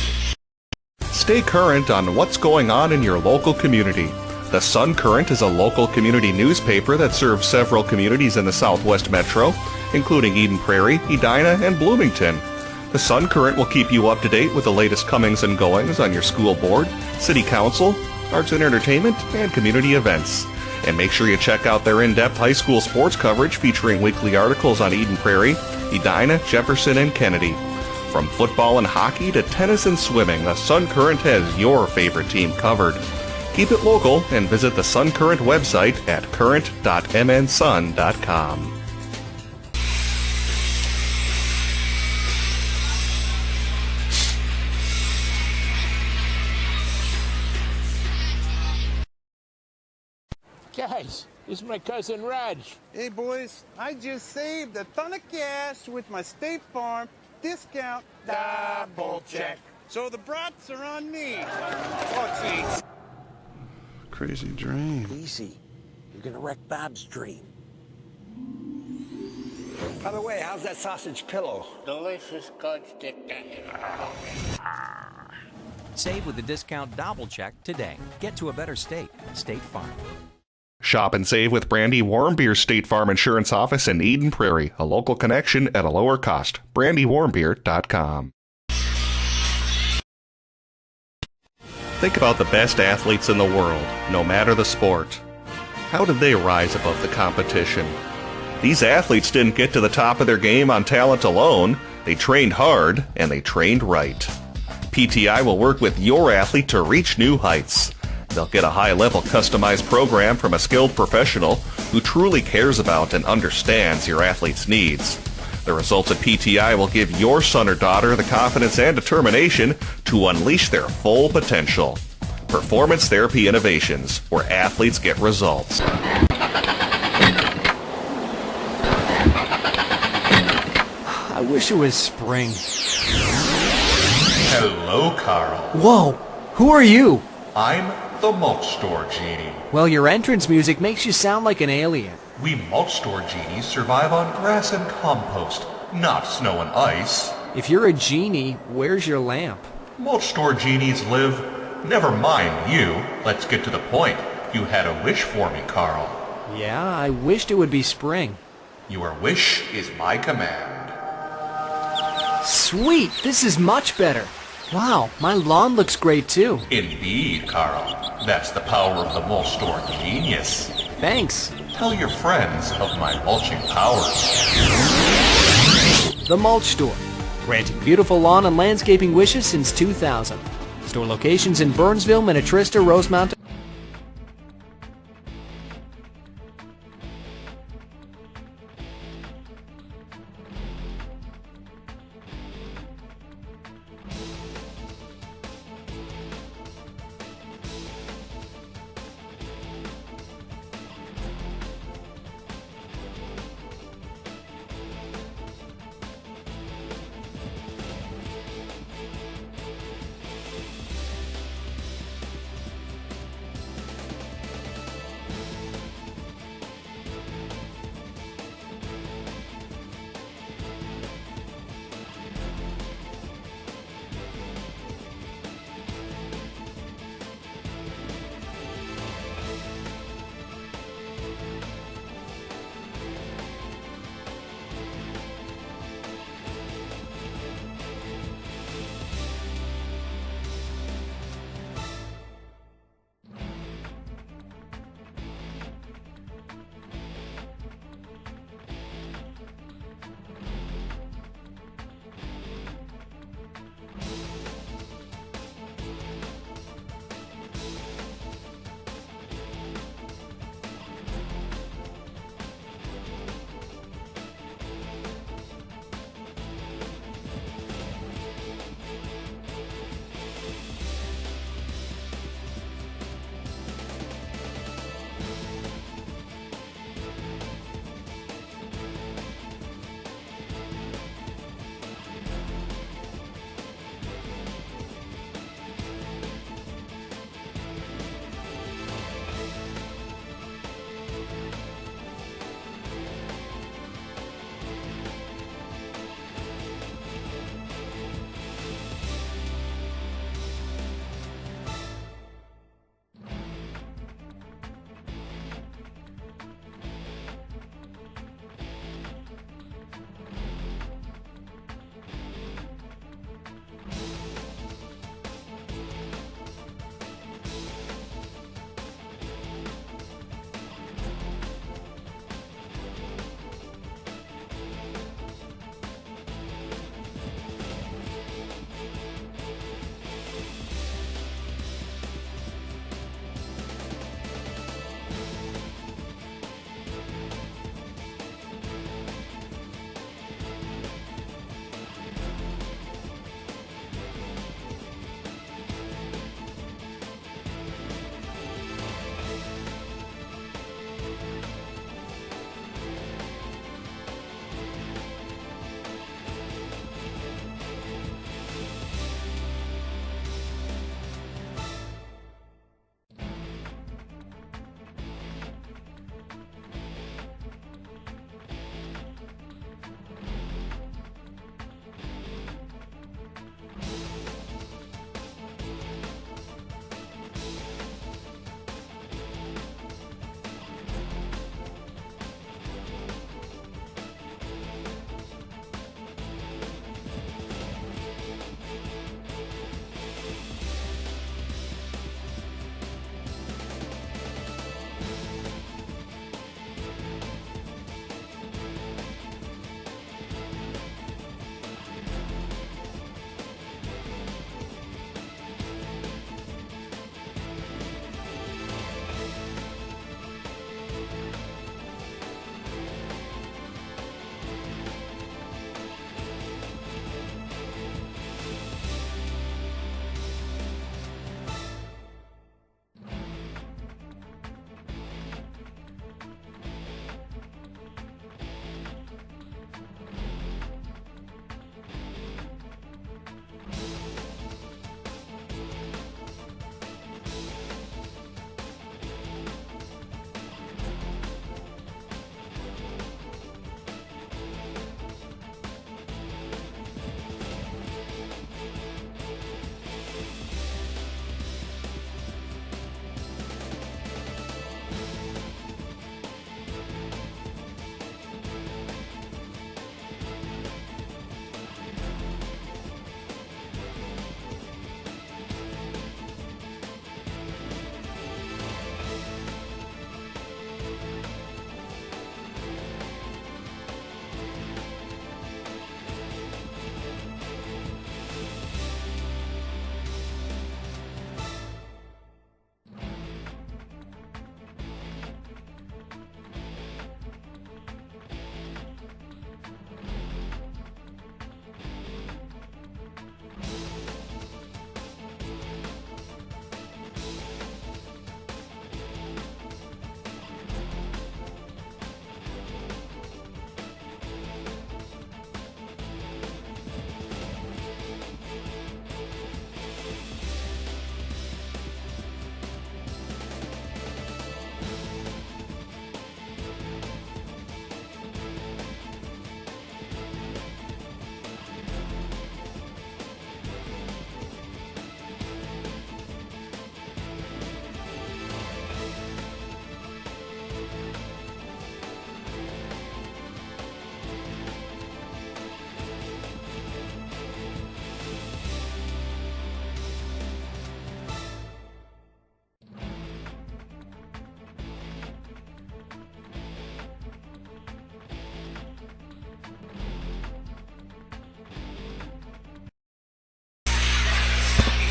Stay current on what's going on in your local community. The Sun Current is a local community newspaper that serves several communities in the Southwest Metro, including Eden Prairie, Edina, and Bloomington. The Sun Current will keep you up to date with the latest comings and goings on your school board, city council, arts and entertainment, and community events. And make sure you check out their in-depth high school sports coverage featuring weekly articles on Eden Prairie, Edina, Jefferson, and Kennedy. From football and hockey to tennis and swimming, the Sun Current has your favorite team covered. Keep it local and visit the Sun Current website at current.mnsun.com. Guys, this is my cousin Raj. Hey boys, I just saved a ton of cash with my State Farm discount double check. So the brats are on me. Let's see. Crazy dream. Easy. You're gonna wreck Bob's dream. By the way, how's that sausage pillow? Delicious Coach Dick. Save with the discount double check today. Get to a better state. State Farm. Shop and save with Brandy Warmbeer State Farm Insurance Office in Eden Prairie, a local connection at a lower cost. BrandyWarmbeer.com. Think about the best athletes in the world, no matter the sport. How did they rise above the competition? These athletes didn't get to the top of their game on talent alone. They trained hard, and they trained right. PTI will work with your athlete to reach new heights. They'll get a high-level customized program from a skilled professional who truly cares about and understands your athlete's needs. The results at PTI will give your son or daughter the confidence and determination to unleash their full potential. Performance Therapy Innovations, where athletes get results. I wish it was spring. Hello, Carl. Whoa, who are you? I'm the Mulch Store Genie. Well, your entrance music makes you sound like an alien. We Mulch Store Genies survive on grass and compost, not snow and ice. If you're a genie, where's your lamp? Mulch Store Genies live... Never mind you. Let's get to the point. You had a wish for me, Carl. Yeah, I wished it would be spring. Your wish is my command. Sweet, this is much better. Wow, my lawn looks great too. Indeed, Carl. That's the power of the Mulch Store genius. Thanks. Tell your friends of my mulching powers. The Mulch Store, granting beautiful lawn and landscaping wishes since 2000. Store locations in Burnsville, Minnetrista, Rosemount.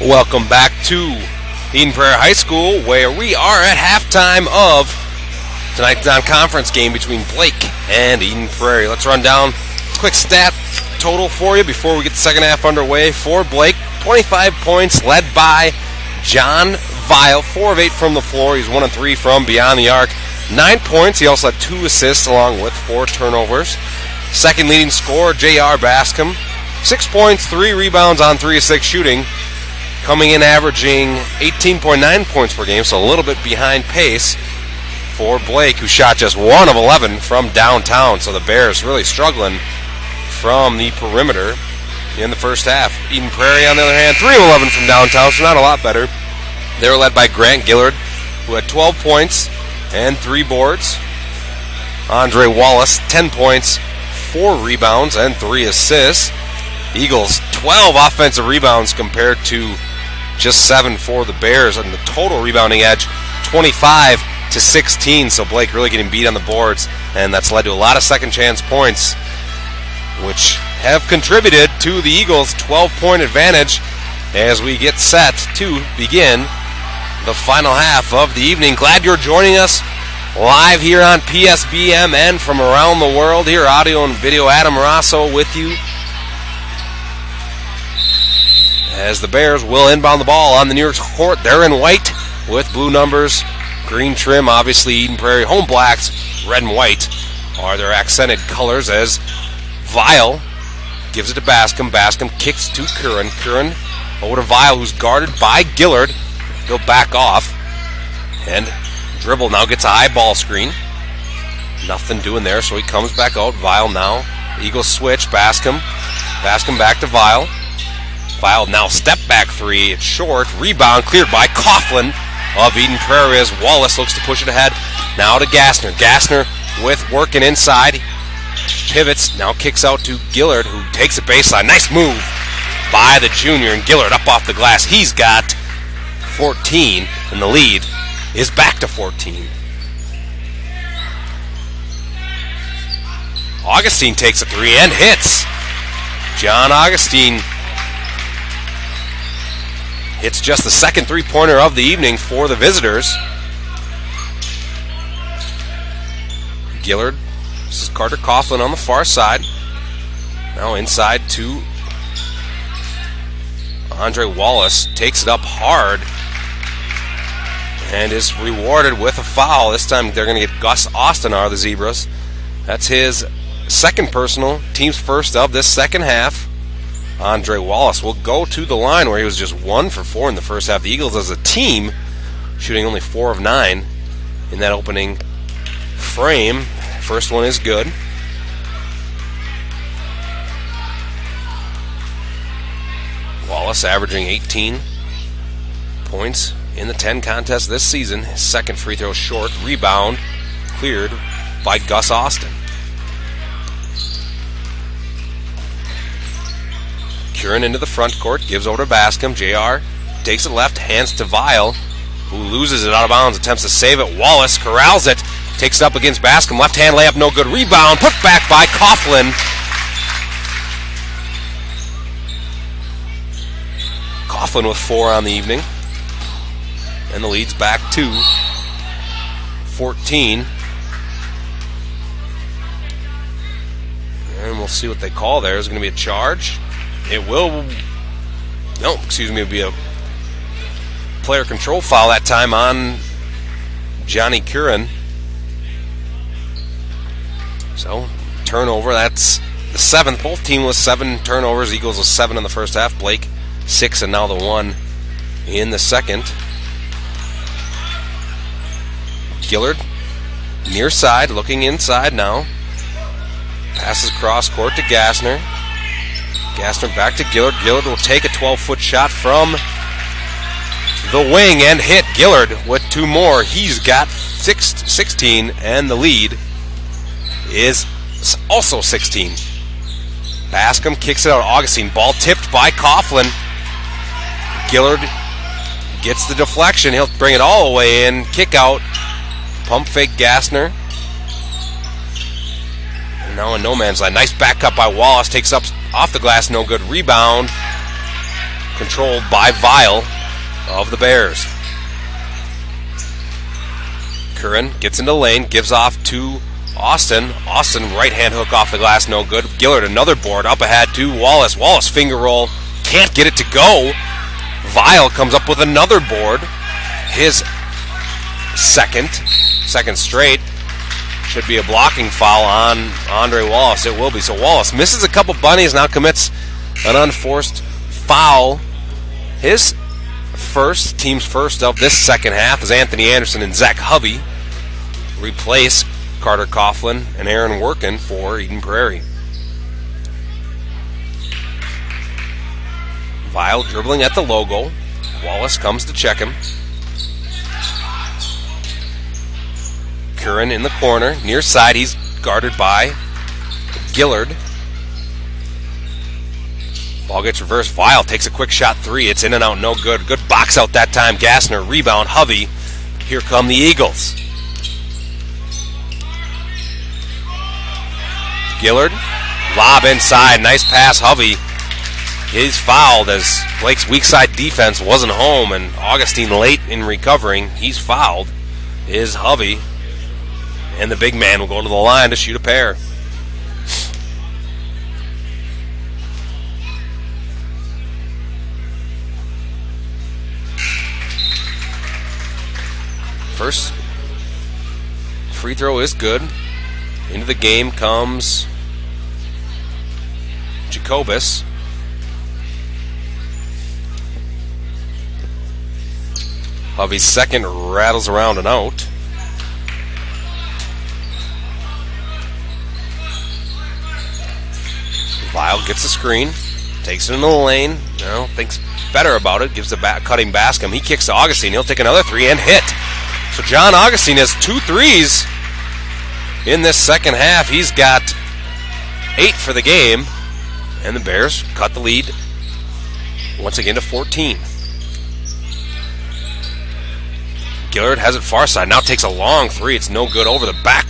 Welcome back to Eden Prairie High School, where we are at halftime of tonight's non-conference game between Blake and Eden Prairie. Let's run down a quick stat total for you before we get the second half underway. For Blake, 25 points, led by John Vile, 4 of 8 from the floor. He's 1 of 3 from beyond the arc. 9 points. He also had 2 assists along with 4 turnovers. Second leading scorer, J.R. Bascom, 6 points, 3 rebounds on 3 of 6 shooting, coming in averaging 18.9 points per game, so a little bit behind pace for Blake, who shot just 1 of 11 from downtown. So the Bears really struggling from the perimeter in the first half. Eden Prairie, on the other hand, 3 of 11 from downtown, so not a lot better. They were led by Grant Gillard, who had 12 points and 3 boards. Andre Wallace, 10 points, 4 rebounds, and 3 assists. Eagles, 12 offensive rebounds compared to just 7 for the Bears, and the total rebounding edge, 25-16. So Blake really getting beat on the boards, and that's led to a lot of second chance points, which have contributed to the Eagles' 12-point advantage as we get set to begin the final half of the evening. Glad you're joining us live here on PSBM and from around the world. Here, audio and video, Adam Rosso with you, as the Bears will inbound the ball on the New York court. They're in white with blue numbers, green trim. Obviously, Eden Prairie home blacks, red and white are their accented colors, as Vile gives it to Bascom. Bascom kicks to Curran. Curran over to Vile, who's guarded by Gillard. He'll back off and dribble. Now gets a high ball screen. Nothing doing there, so he comes back out. Vile now. Eagles switch. Bascom. Bascom back to Vile. Vile now step back 3. It's short. Rebound cleared by Coughlin of Eden Prairie as Wallace looks to push it ahead. Now to Gassner. Gassner with working inside. Pivots. Now kicks out to Gillard, who takes a baseline. Nice move by the junior, and Gillard up off the glass. He's got 14, and the lead is back to 14. Augustine takes a 3 and hits. John Augustine hits just the second three-pointer of the evening for the visitors. Gillard, this is Carter Coughlin on the far side. Now inside to Andre Wallace, takes it up hard and is rewarded with a foul. This time they're going to get Gus Austin, are the Zebras. That's his second personal, team's first of this second half. Andre Wallace will go to the line where he was just 1 for 4 in the first half. The Eagles as a team shooting only 4 of 9 in that opening frame. First one is good. Wallace averaging 18 points in the 10 contest this season. His second free throw short. Rebound cleared by Gus Austin. Curran into the front court, gives over to Bascom. JR takes it left, hands to Vile, who loses it out of bounds, attempts to save it. Wallace corrals it, takes it up against Bascom. Left hand layup, no good. Rebound, put back by Coughlin. Coughlin with 4 on the evening. And the lead's back to 14. And we'll see what they call there. Is it going to be a charge? It will. No, excuse me. It'll be a player control foul that time on Johnny Curran. So, turnover. That's the 7th. Both teams with 7 turnovers. Eagles with 7 in the first half. Blake 6, and now the 1 in the second. Gillard near side, looking inside now. Passes cross court to Gassner. Gassner back to Gillard. Gillard will take a 12-foot shot from the wing and hit. Gillard with 2 more. He's got 16, and the lead is also 16. Bascom kicks it out. Augustine, ball tipped by Coughlin. Gillard gets the deflection. He'll bring it all the way in. Kick out. Pump fake Gassner. And now in no man's land. Nice back cut by Wallace. Takes up off the glass. No good. Rebound controlled by Vile of the Bears. Curran gets into the lane, gives off to Austin. Austin, right-hand hook off the glass, no good. Gillard, another board, up ahead to Wallace. Wallace finger roll, can't get it to go. Vile comes up with another board. His second straight. Should be a blocking foul on Andre Wallace. It will be. So Wallace misses a couple bunnies, now commits an unforced foul. His team's first of this second half, as Anthony Anderson and Zach Hovey replace Carter Coughlin and Aaron Workin for Eden Prairie. Vile dribbling at the logo. Wallace comes to check him. Curran in the corner, near side. He's guarded by Gillard. Ball gets reversed. Vile takes a quick shot three. It's in and out, no good. Good box out that time. Gassner, rebound, Hovey. Here come the Eagles. Gillard, lob inside. Nice pass, Hovey. He's fouled as Blake's weak side defense wasn't home, and Augustine late in recovering. He's fouled. Is Hovey. And the big man will go to the line to shoot a pair. First free throw is good. Into the game comes Jacobus. Hovey's second rattles around and out. Vile gets the screen, takes it into the lane, thinks better about it, gives the cutting Bascom. He kicks to Augustine. He'll take another three and hit. So John Augustine has 2 threes in this second half. He's got 8 for the game, and the Bears cut the lead once again to 14. Gillard has it far side, now takes a long three. It's no good, over the back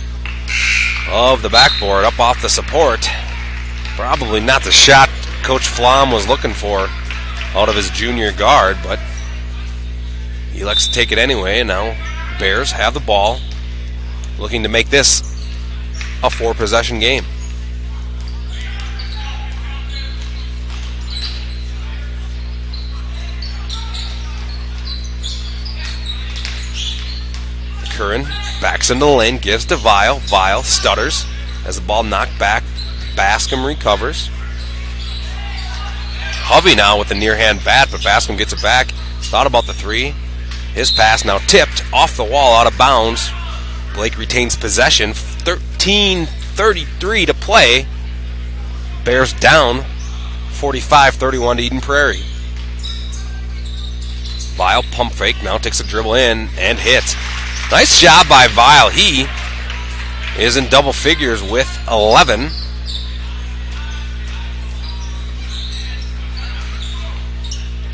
of the backboard, up off the support. Probably not the shot Coach Flom was looking for out of his junior guard, but he likes to take it anyway, and now Bears have the ball, looking to make this a 4-possession game. Curran backs into the lane, gives to Vile. Vile stutters as the ball knocked back. Bascom recovers. Hovey now with the near hand bat, but Bascom gets it back. Thought about the three. His pass now tipped off the wall, out of bounds. Blake retains possession. 13:33 to play. Bears down 45-31 to Eden Prairie. Vile pump fake, now takes a dribble in and hits. Nice job by Vile. He is in double figures with 11.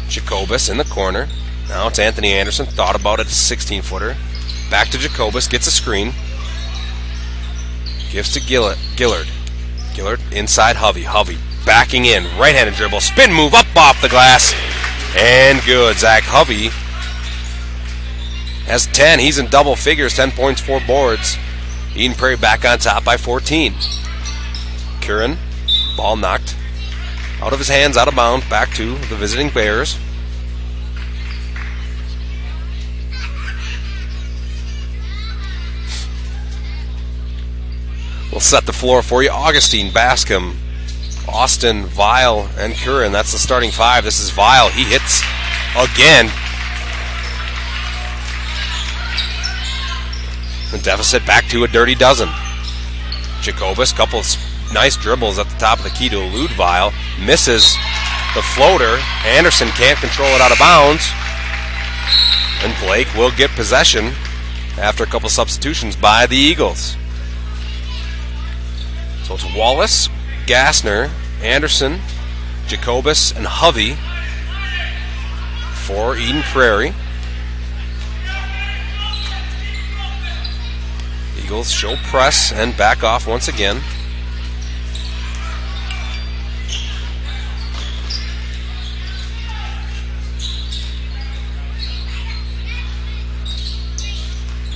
Jacobus in the corner. Now it's Anthony Anderson. Thought about it, a 16-footer. Back to Jacobus, gets a screen. Gives to Gillard. Gillard inside Hovey. Hovey backing in. Right-handed dribble. Spin move up off the glass. And good. Zach Hovey has 10. He's in double figures. 10 points, 4 boards. Eden Prairie back on top by 14. Curran. Ball knocked out of his hands, out of bounds. Back to the visiting Bears. We'll set the floor for you. Augustine, Bascom, Austin, Vile, and Curran. That's the starting 5. This is Vile. He hits again. The deficit back to a dirty dozen. Jacobus, couple of nice dribbles at the top of the key to elude Vile. Misses the floater. Anderson can't control it out of bounds. And Blake will get possession after a couple substitutions by the Eagles. So it's Wallace, Gassner, Anderson, Jacobus, and Hovey for Eden Prairie. Eagles show press and back off once again.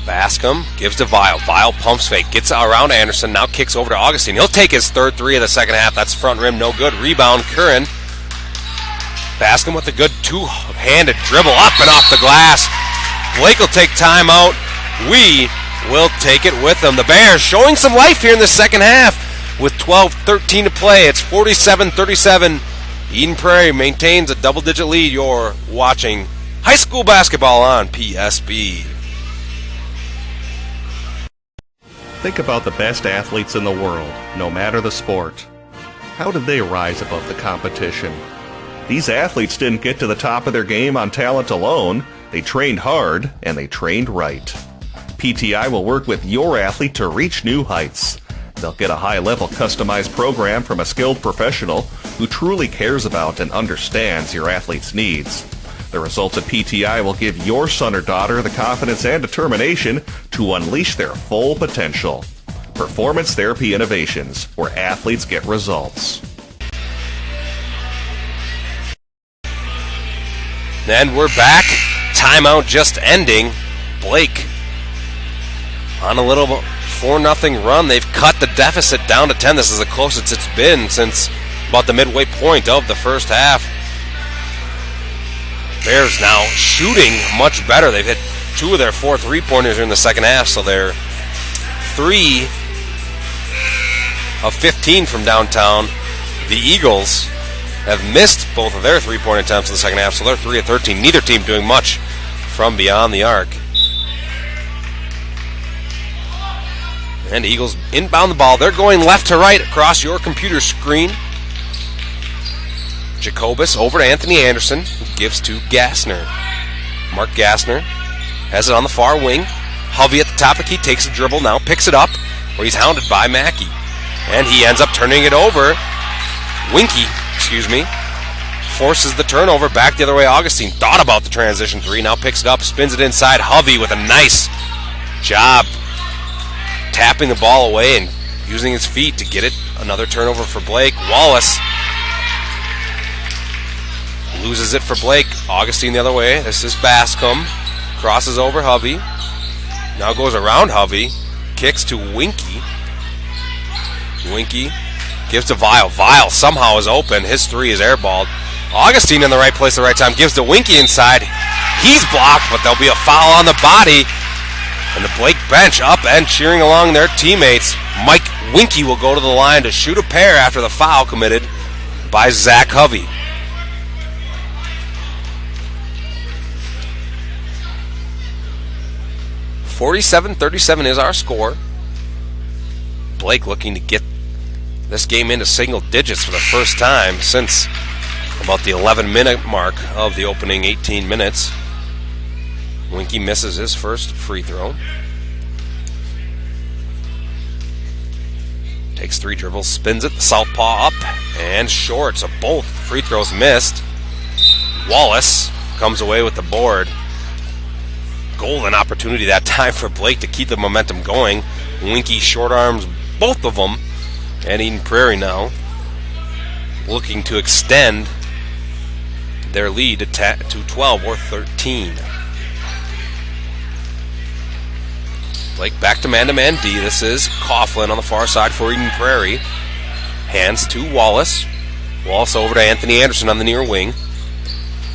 Bascom gives to Vile. Vile pumps fake, gets around Anderson, now kicks over to Augustine. He'll take his third three of the second half. That's front rim, no good. Rebound, Curran. Bascom with a good two-handed dribble up and off the glass. Blake will take timeout. We will take it with them. The Bears showing some life here in the second half with 12:13 to play. It's 47-37. Eden Prairie maintains a double-digit lead. You're watching high school basketball on PSB. Think about the best athletes in the world, no matter the sport. How did they rise above the competition? These athletes didn't get to the top of their game on talent alone. They trained hard, and they trained right. PTI will work with your athlete to reach new heights. They'll get a high-level customized program from a skilled professional who truly cares about and understands your athlete's needs. The results at PTI will give your son or daughter the confidence and determination to unleash their full potential. Performance Therapy Innovations, where athletes get results. And we're back. Timeout just ending. Blake on a little 4-0 run. They've cut the deficit down to 10. This is the closest it's been since about the midway point of the first half. Bears now shooting much better. They've hit 2 of their 4 3-pointers in the second half, so they're 3 of 15 from downtown. The Eagles have missed both of their 3-point attempts in the second half, so they're 3 of 13. Neither team doing much from beyond the arc. And Eagles inbound the ball. They're going left to right across your computer screen. Jacobus over to Anthony Anderson, who gives to Gassner. Mark Gassner has it on the far wing. Hovey at the top of the key takes a dribble now, picks it up, where he's hounded by Mackey. And he ends up turning it over. Winky, forces the turnover back the other way. Augustine thought about the transition three, now picks it up, spins it inside. Hovey with a nice job tapping the ball away and using his feet to get it. Another turnover for Blake. Wallace loses it for Blake. Augustine the other way. This is Bascom. Crosses over Hovey. Now goes around Hovey. Kicks to Winky. Winky gives to Vile. Vile somehow is open. His three is airballed. Augustine in the right place at the right time. Gives to Winky inside. He's blocked, but there'll be a foul on the body. And the Blake bench up and cheering along their teammates. Mike Winky will go to the line to shoot a pair after the foul committed by Zach Hovey. .47-37 is our score. Blake looking to get this game into single digits for the first time since about the 11-minute mark of the opening 18 minutes. Winky misses his first free throw. Takes 3 dribbles, spins it, the southpaw up, and short. So both free throws missed. Wallace comes away with the board. Golden opportunity that time for Blake to keep the momentum going. Winky short arms both of them. And Eden Prairie now looking to extend their lead to 12 or 13. Blake back to man-to-man D. This is Coughlin on the far side for Eden Prairie. Hands to Wallace. Wallace over to Anthony Anderson on the near wing.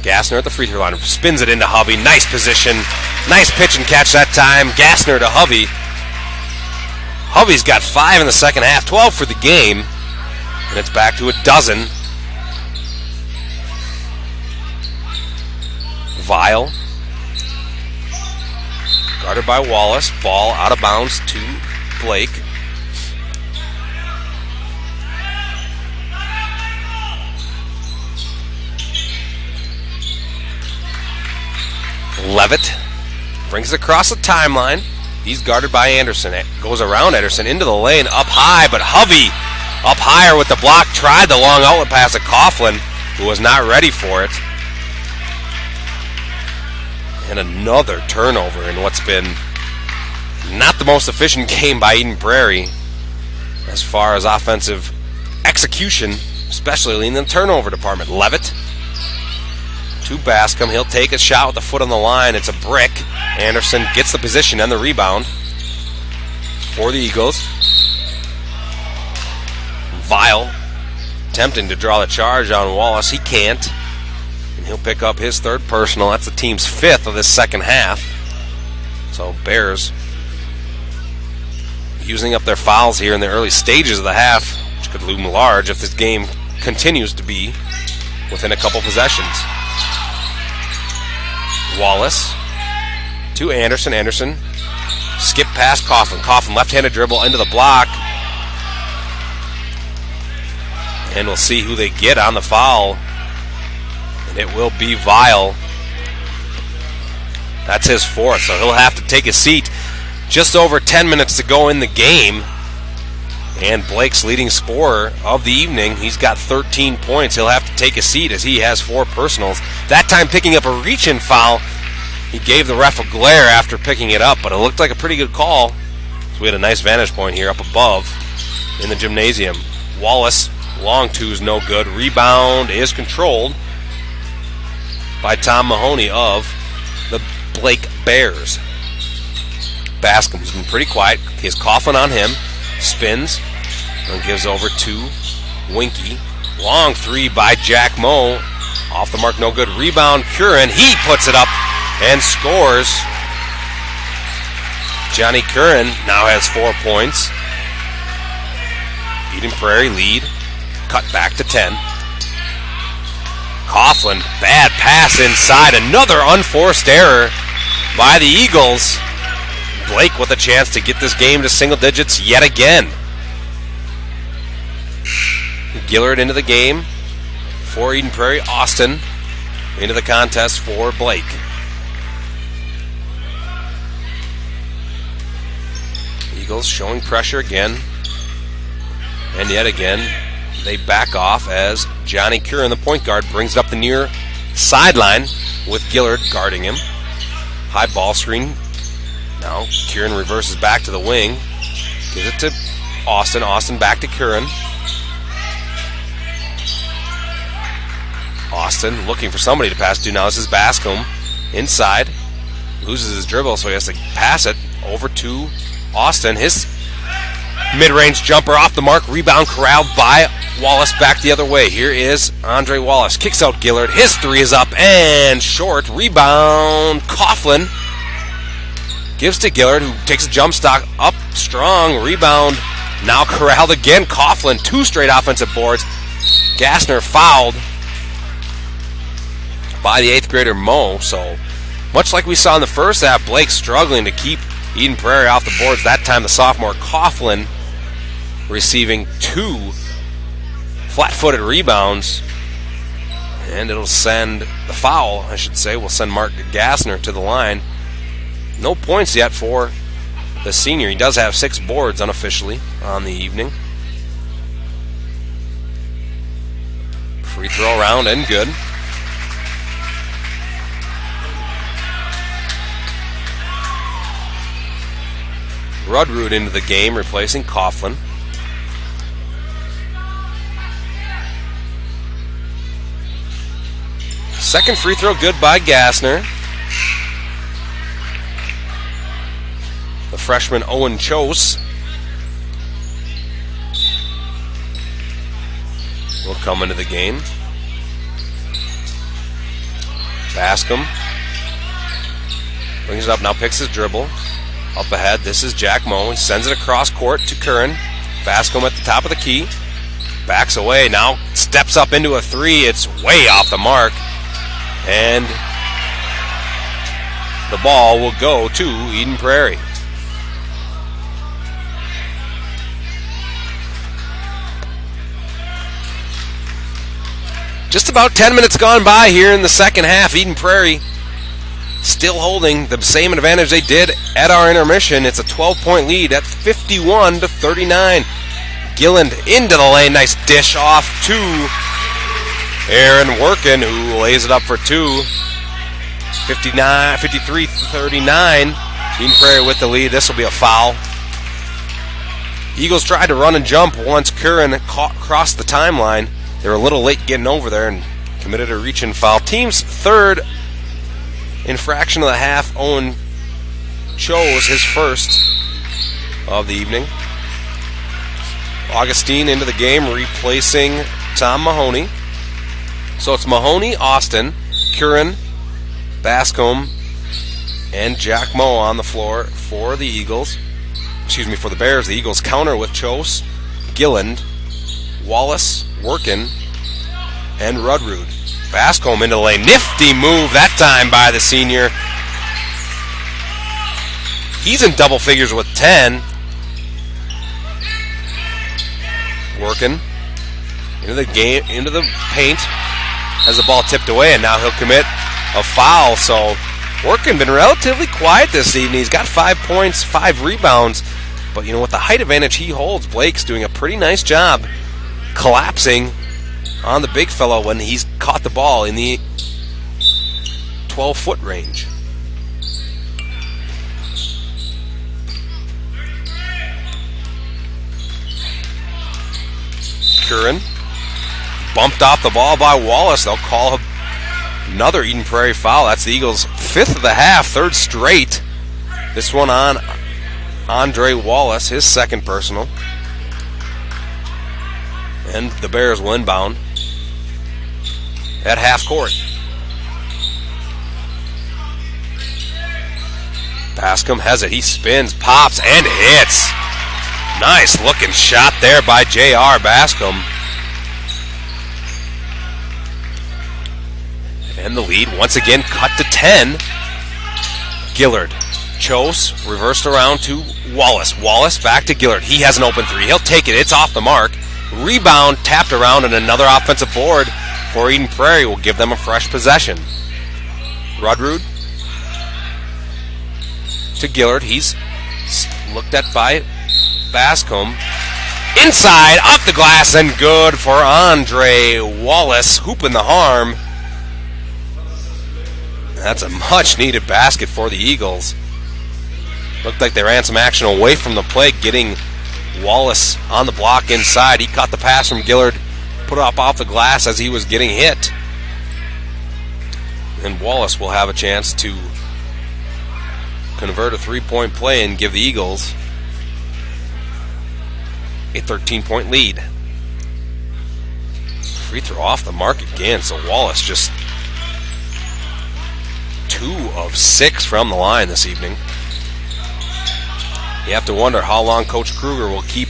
Gassner at the free throw line. Spins it into Hovey. Nice position. Nice pitch and catch that time. Gassner to Hovey. Hovey's got 5 in the second half. 12 for the game. And it's back to a dozen. Vile. Guarded by Wallace. Ball out of bounds to Blake. Levitt brings it across the timeline. He's guarded by Anderson. It goes around Anderson into the lane, up high, but Hovey up higher with the block. Tried the long outlet pass at Coughlin, who was not ready for it. And another turnover in what's been not the most efficient game by Eden Prairie as far as offensive execution, especially in the turnover department. Levitt to Bascom. He'll take a shot with the foot on the line. It's a brick. Anderson gets the position and the rebound for the Eagles. Vile attempting to draw the charge on Wallace. He can't. And he'll pick up his third personal. That's the team's fifth of this second half. So Bears using up their fouls here in the early stages of the half, which could loom large if this game continues to be within a couple possessions. Wallace to Anderson. Anderson skip past Coughlin. Coughlin left-handed dribble into the block. And we'll see who they get on the foul. And it will be Vile. That's his fourth, so he'll have to take a seat. Just over 10 minutes to go in the game. And Blake's leading scorer of the evening, he's got 13 points. He'll have to take a seat as he has 4 personals. That time picking up a reach-in foul. He gave the ref a glare after picking it up, but it looked like a pretty good call. So we had a nice vantage point here up above in the gymnasium. Wallace, long two is no good. Rebound is controlled by Tom Mahoney of the Blake Bears. Bascom's been pretty quiet. He has Coughlin on him. Spins and gives over to Winky. Long three by Jack Moe. Off the mark, no good. Rebound, Curran. He puts it up and scores. Johnny Curran now has 4 points. Eden Prairie lead. Cut back to 10. Coughlin, bad pass inside. Another unforced error by the Eagles. Blake with a chance to get this game to single digits yet again. Gillard into the game for Eden Prairie. Austin into the contest for Blake. Eagles showing pressure again. And yet again, they back off as Johnny Curran, the point guard, brings it up the near sideline with Gillard guarding him. High ball screen. Now Curran reverses back to the wing. Gives it to Austin. Austin back to Curran. Austin looking for somebody to pass to. Now this is Bascom. Inside. Loses his dribble, so he has to pass it over to Austin. His mid-range jumper off the mark. Rebound corralled by Wallace back the other way. Here is Andre Wallace. Kicks out Gillard. His three is up and short. Rebound. Coughlin gives to Gillard, who takes a jump stock up strong. Rebound now corralled again. Coughlin, 2 straight offensive boards. Gassner fouled by the 8th grader Moe. So much like we saw in the first half, Blake struggling to keep Eden Prairie off the boards. That time the sophomore Coughlin receiving 2 flat-footed rebounds. And it'll send the foul, I should say, will send Mark Gassner to the line. No points yet for the senior. He does have 6 boards unofficially on the evening. Free throw round and good. Rudrud into the game, replacing Coughlin. Second free throw good by Gassner. The freshman Owen Chose will come into the game. Bascom brings it up, now picks his dribble. Up ahead, this is Jack Moe. He sends it across court to Curran. Bascom at the top of the key. Backs away, now steps up into a 3. It's way off the mark. And the ball will go to Eden Prairie. Just about 10 minutes gone by here in the second half. Eden Prairie still holding the same advantage they did at our intermission. It's a 12-point lead at 51-39. Gilland into the lane. Nice dish off to Aaron Workin, who lays it up for 2. 53-39. Eden Prairie with the lead. This will be a foul. Eagles tried to run and jump once Curran crossed the timeline. They were a little late getting over there and committed a reach-in foul. Team's third infraction of the half. Owen chose his first of the evening. Augustine into the game, replacing Tom Mahoney. So it's Mahoney, Austin, Curran, Bascom, and Jack Moe on the floor for the Eagles. For the Bears. The Eagles counter with Chose, Gilland, Wallace, Workin, and Rudrud. Bascom into the lane. Nifty move that time by the senior. He's in double figures with 10. Workin into the game, into the paint, has the ball tipped away, and now he'll commit a foul. So Workin been relatively quiet this evening. He's got 5 points, 5 rebounds. But, with the height advantage he holds, Blake's doing a pretty nice job collapsing on the big fellow when he's caught the ball in the 12-foot range. Curran bumped off the ball by Wallace. They'll call another Eden Prairie foul. That's the Eagles' 5th of the half, 3rd straight. This one on Andre Wallace, his 2nd personal. And the Bears will inbound at half court. Bascom has it. He spins, pops, and hits. Nice looking shot there by J.R. Bascom. And the lead once again cut to 10. Gillard. Chose reversed around to Wallace. Wallace back to Gillard. He has an open 3. He'll take it. It's off the mark. Rebound tapped around, and another offensive board for Eden Prairie will give them a fresh possession. Rudrud to Gillard. He's looked at by Bascom. Inside, off the glass, and good for Andre Wallace. Hooping the harm. That's a much-needed basket for the Eagles. Looked like they ran some action away from the play, getting Wallace on the block inside. He caught the pass from Gillard, put it up off the glass as he was getting hit. And Wallace will have a chance to convert a 3-point play and give the Eagles a 13-point lead. Free throw off the mark again, so Wallace just 2 of 6 from the line this evening. You have to wonder how long Coach Kruger will keep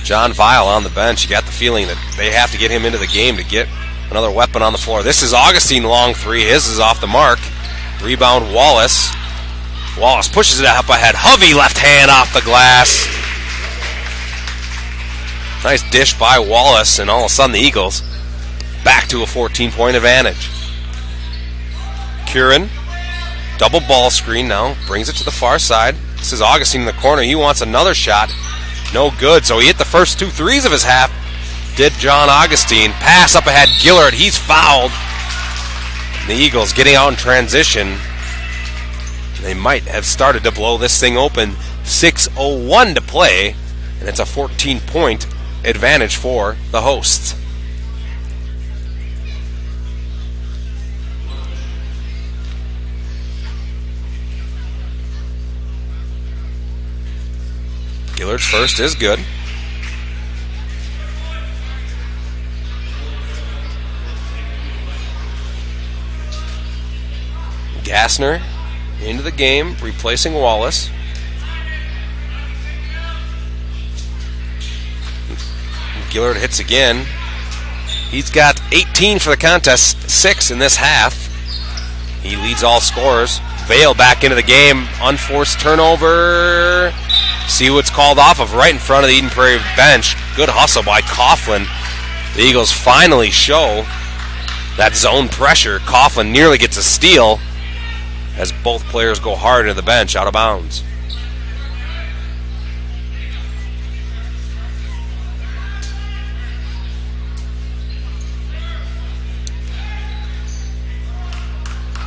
John Vile on the bench. You got the feeling that they have to get him into the game to get another weapon on the floor. This is Augustine long 3. His is off the mark. Rebound Wallace. Wallace pushes it up ahead. Hovey left hand off the glass. Nice dish by Wallace, and all of a sudden the Eagles back to a 14-point advantage. Curran, double ball screen now, brings it to the far side. This is Augustine in the corner. He wants another shot. No good, so he hit the first 2 threes of his half. Did John Augustine. Pass up ahead, Gillard. He's fouled. The Eagles getting out in transition. They might have started to blow this thing open. 6:01 to play, and it's a 14-point advantage for the hosts. Gillard's first is good. Gassner into the game, replacing Wallace. Gillard hits again. He's got 18 for the contest, 6 in this half. He leads all scorers. Vale back into the game. Unforced turnover. See what's called off of right in front of the Eden Prairie bench. Good hustle by Coughlin. The Eagles finally show that zone pressure. Coughlin nearly gets a steal as both players go hard into the bench out of bounds.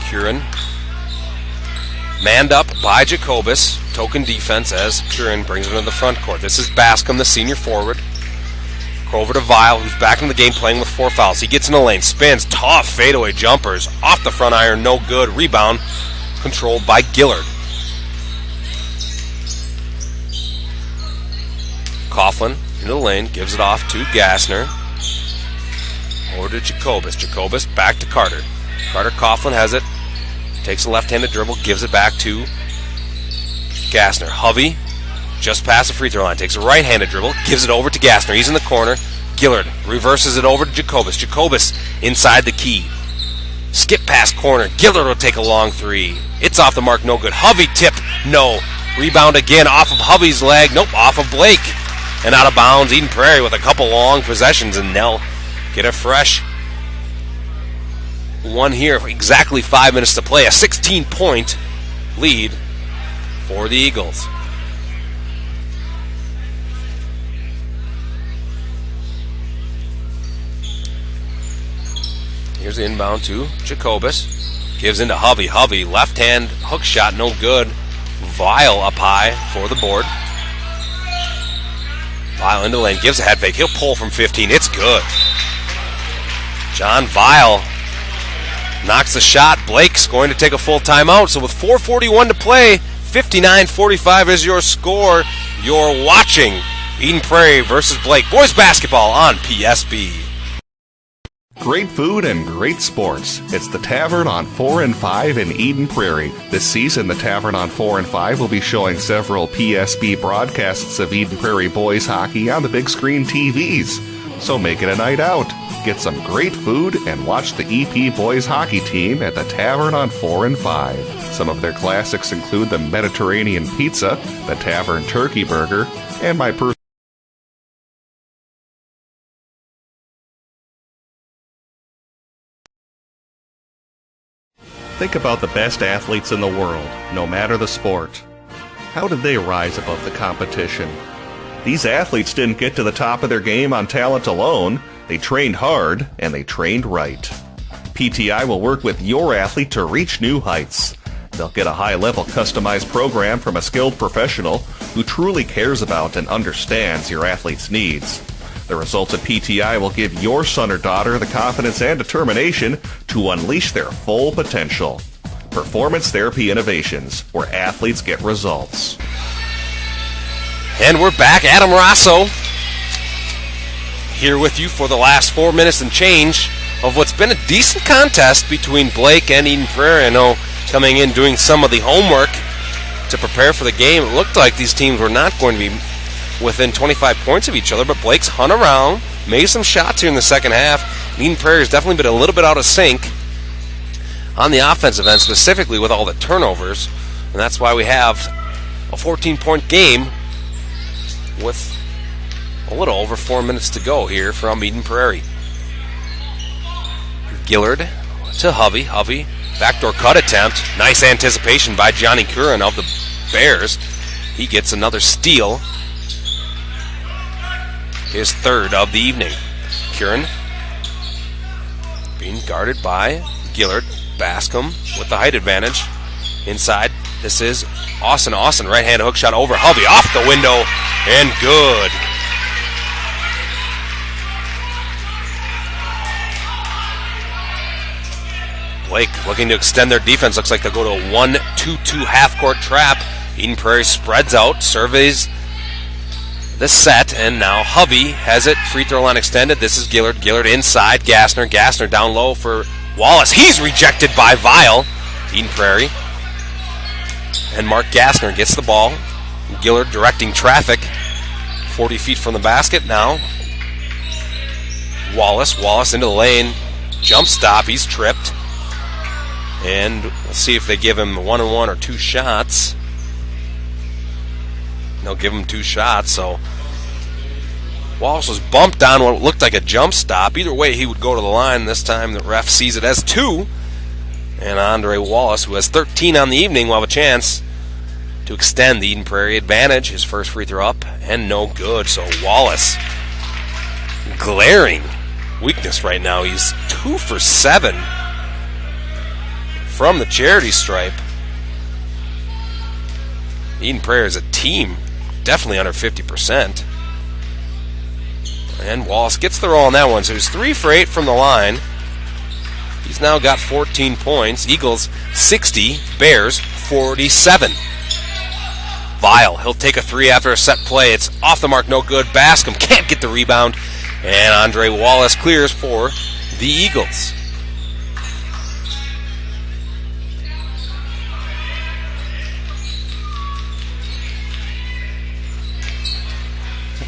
Curran manned up by Jacobus. Token defense as Curran brings it into the front court. This is Bascom, the senior forward. Over to Vile, who's back in the game playing with 4 fouls. He gets in the lane, spins, tough fadeaway jumpers. Off the front iron, no good. Rebound controlled by Gillard. Coughlin into the lane, gives it off to Gassner. Over to Jacobus. Jacobus back to Carter. Carter Coughlin has it. Takes a left-handed dribble, gives it back to Gassner. Hovey, just past the free throw line, takes a right-handed dribble, gives it over to Gassner. He's in the corner. Gillard reverses it over to Jacobus. Jacobus inside the key. Skip past corner. Gillard will take a long three. It's off the mark, no good. Hovey tip, no. Rebound again off of Hovey's leg. Nope, off of Blake. And out of bounds. Eden Prairie with a couple long possessions, and they'll get a fresh one here. Exactly 5 minutes to play. A 16-point lead for the Eagles. Here's the inbound to Jacobus. Gives into Hovey. Hovey, left-hand hook shot, no good. Vile up high for the board. Vile into the lane, gives a head fake. He'll pull from 15. It's good. John Vile knocks the shot. Blake's going to take a full timeout. So with 4:41 to play, 59-45 is your score. You're watching Eden Prairie versus Blake. Boys basketball on PSB. Great food and great sports. It's the Tavern on 4 and 5 in Eden Prairie. This season, the Tavern on 4 and 5 will be showing several PSB broadcasts of Eden Prairie boys hockey on the big screen TVs. So make it a night out. Get some great food and watch the EP boys hockey team at the Tavern on 4 and 5. Some of their classics include the Mediterranean Pizza, the Tavern Turkey Burger, and my personal Think about the best athletes in the world, no matter the sport. How did they rise above the competition? These athletes didn't get to the top of their game on talent alone. They trained hard, and they trained right. PTI will work with your athlete to reach new heights. They'll get a high-level customized program from a skilled professional who truly cares about and understands your athlete's needs. The results at PTI will give your son or daughter the confidence and determination to unleash their full potential. Performance Therapy Innovations, where athletes get results. And we're back. Adam Rosso here with you for the last 4 minutes and change of what's been a decent contest between Blake and Eden Prairie. I know coming in doing some of the homework to prepare for the game, it looked like these teams were not going to be within 25 points of each other, but Blake's hung around, made some shots here in the second half. Eden Prairie has definitely been a little bit out of sync on the offensive end, specifically with all the turnovers, and that's why we have a 14-point game with a little over 4 minutes to go here from Eden Prairie. Gillard to Hovey. Hovey, backdoor cut attempt. Nice anticipation by Johnny Curran of the Bears. He gets another steal. His third of the evening. Curran being guarded by Gillard. Bascom with the height advantage. Inside, this is Austin. Austin, right-hand hook shot over Hovey. Off the window, and good. Blake looking to extend their defense. Looks like they'll go to a 1-2-2 half-court trap. Eden Prairie spreads out, surveys the set, and now Hovey has it. Free throw line extended. This is Gillard. Gillard inside. Gassner. Gassner down low for Wallace. He's rejected by Vile. Eden Prairie. And Mark Gassner gets the ball. Gillard directing traffic. 40 feet from the basket now. Wallace. Wallace into the lane. Jump stop. He's tripped. And we'll see if they give him 1-on-1 or 2 shots. They'll give him 2 shots, so Wallace was bumped on what looked like a jump stop. Either way, he would go to the line. This time the ref sees it as 2. And Andre Wallace, who has 13 on the evening, will have a chance to extend the Eden Prairie advantage. His first free throw up, and no good. So Wallace, glaring weakness right now. He's 2 for 7 from the charity stripe. Eden Prairie is a team definitely under 50%. And Wallace gets the roll on that one. So he's 3 for 8 from the line. He's now got 14 points. Eagles 60, Bears 47. Vile, he'll take a three after a set play. It's off the mark, no good. Bascom can't get the rebound. And Andre Wallace clears for the Eagles.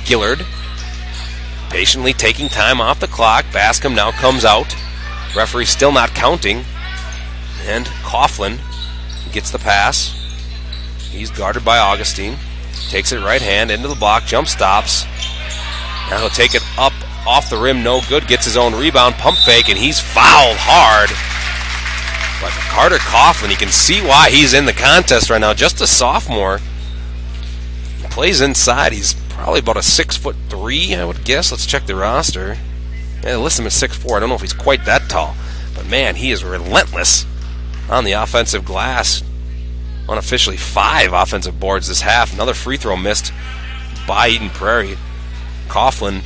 Gillard patiently taking time off the clock. Bascom now comes out. Referee still not counting. And Coughlin gets the pass. He's guarded by Augustine. Takes it right hand into the block. Jump stops. Now he'll take it up off the rim. No good. Gets his own rebound. Pump fake. And he's fouled hard. But Carter Coughlin, you can see why he's in the contest right now. Just a sophomore. He plays inside. He's probably about a 6'3", I would guess. Let's check the roster. Yeah, they list him at 6'4". I don't know if he's quite that tall. But man, he is relentless on the offensive glass. Unofficially 5 offensive boards this half. Another free throw missed by Eden Prairie. Coughlin,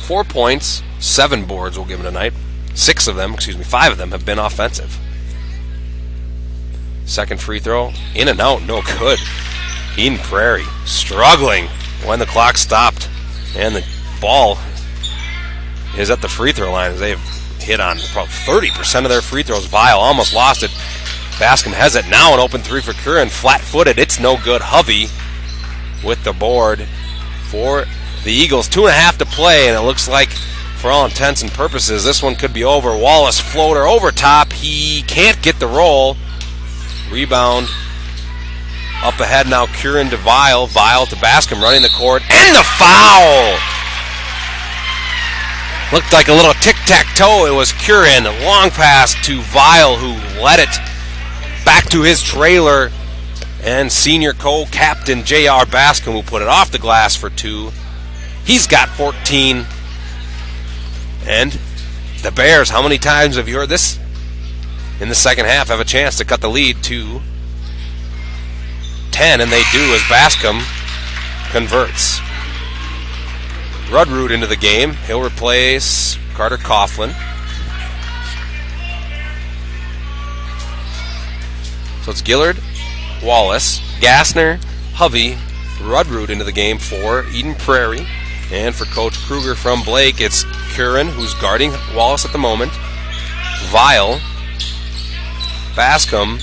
4 points, 7 boards we'll give him tonight. 5 of them have been offensive. Second free throw, in and out, no good. Eden Prairie struggling when the clock stopped. And the ball is at the free throw line as they've hit on probably 30% of their free throws. Vile almost lost it. Bascom has it now, an open three for Curran. Flat-footed, it's no good. Hovey with the board for the Eagles. 2.5 to play, and it looks like, for all intents and purposes, this one could be over. Wallace floater over top. He can't get the roll. Rebound up ahead now. Curran to Vile. Vile to Bascom running the court. And the foul! Looked like a little tic-tac-toe. It was Curran. Long pass to Vile, who led it back to his trailer. And senior co-captain J.R. Bascom, who put it off the glass for 2. He's got 14. And the Bears, how many times have you heard this? In the second half, have a chance to cut the lead to 10, and they do as Bascom converts. Rudroot into the game. He'll replace Carter Coughlin. So it's Gillard, Wallace, Gassner, Hovey, Rudroot into the game for Eden Prairie. And for Coach Kruger from Blake, it's Curran, who's guarding Wallace at the moment. Vile, Bascom,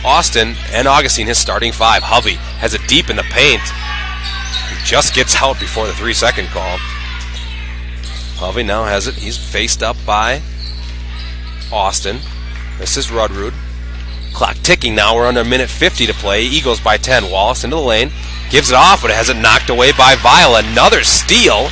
Austin, and Augustine, his starting 5. Hovey has it deep in the paint. He just gets out before the 3-second call. Hovey now has it. He's faced up by Austin. This is Rudroot. Clock ticking now. We're under a minute 50 to play. Eagles by 10. Wallace into the lane. Gives it off, but it has it knocked away by Vile. Another steal.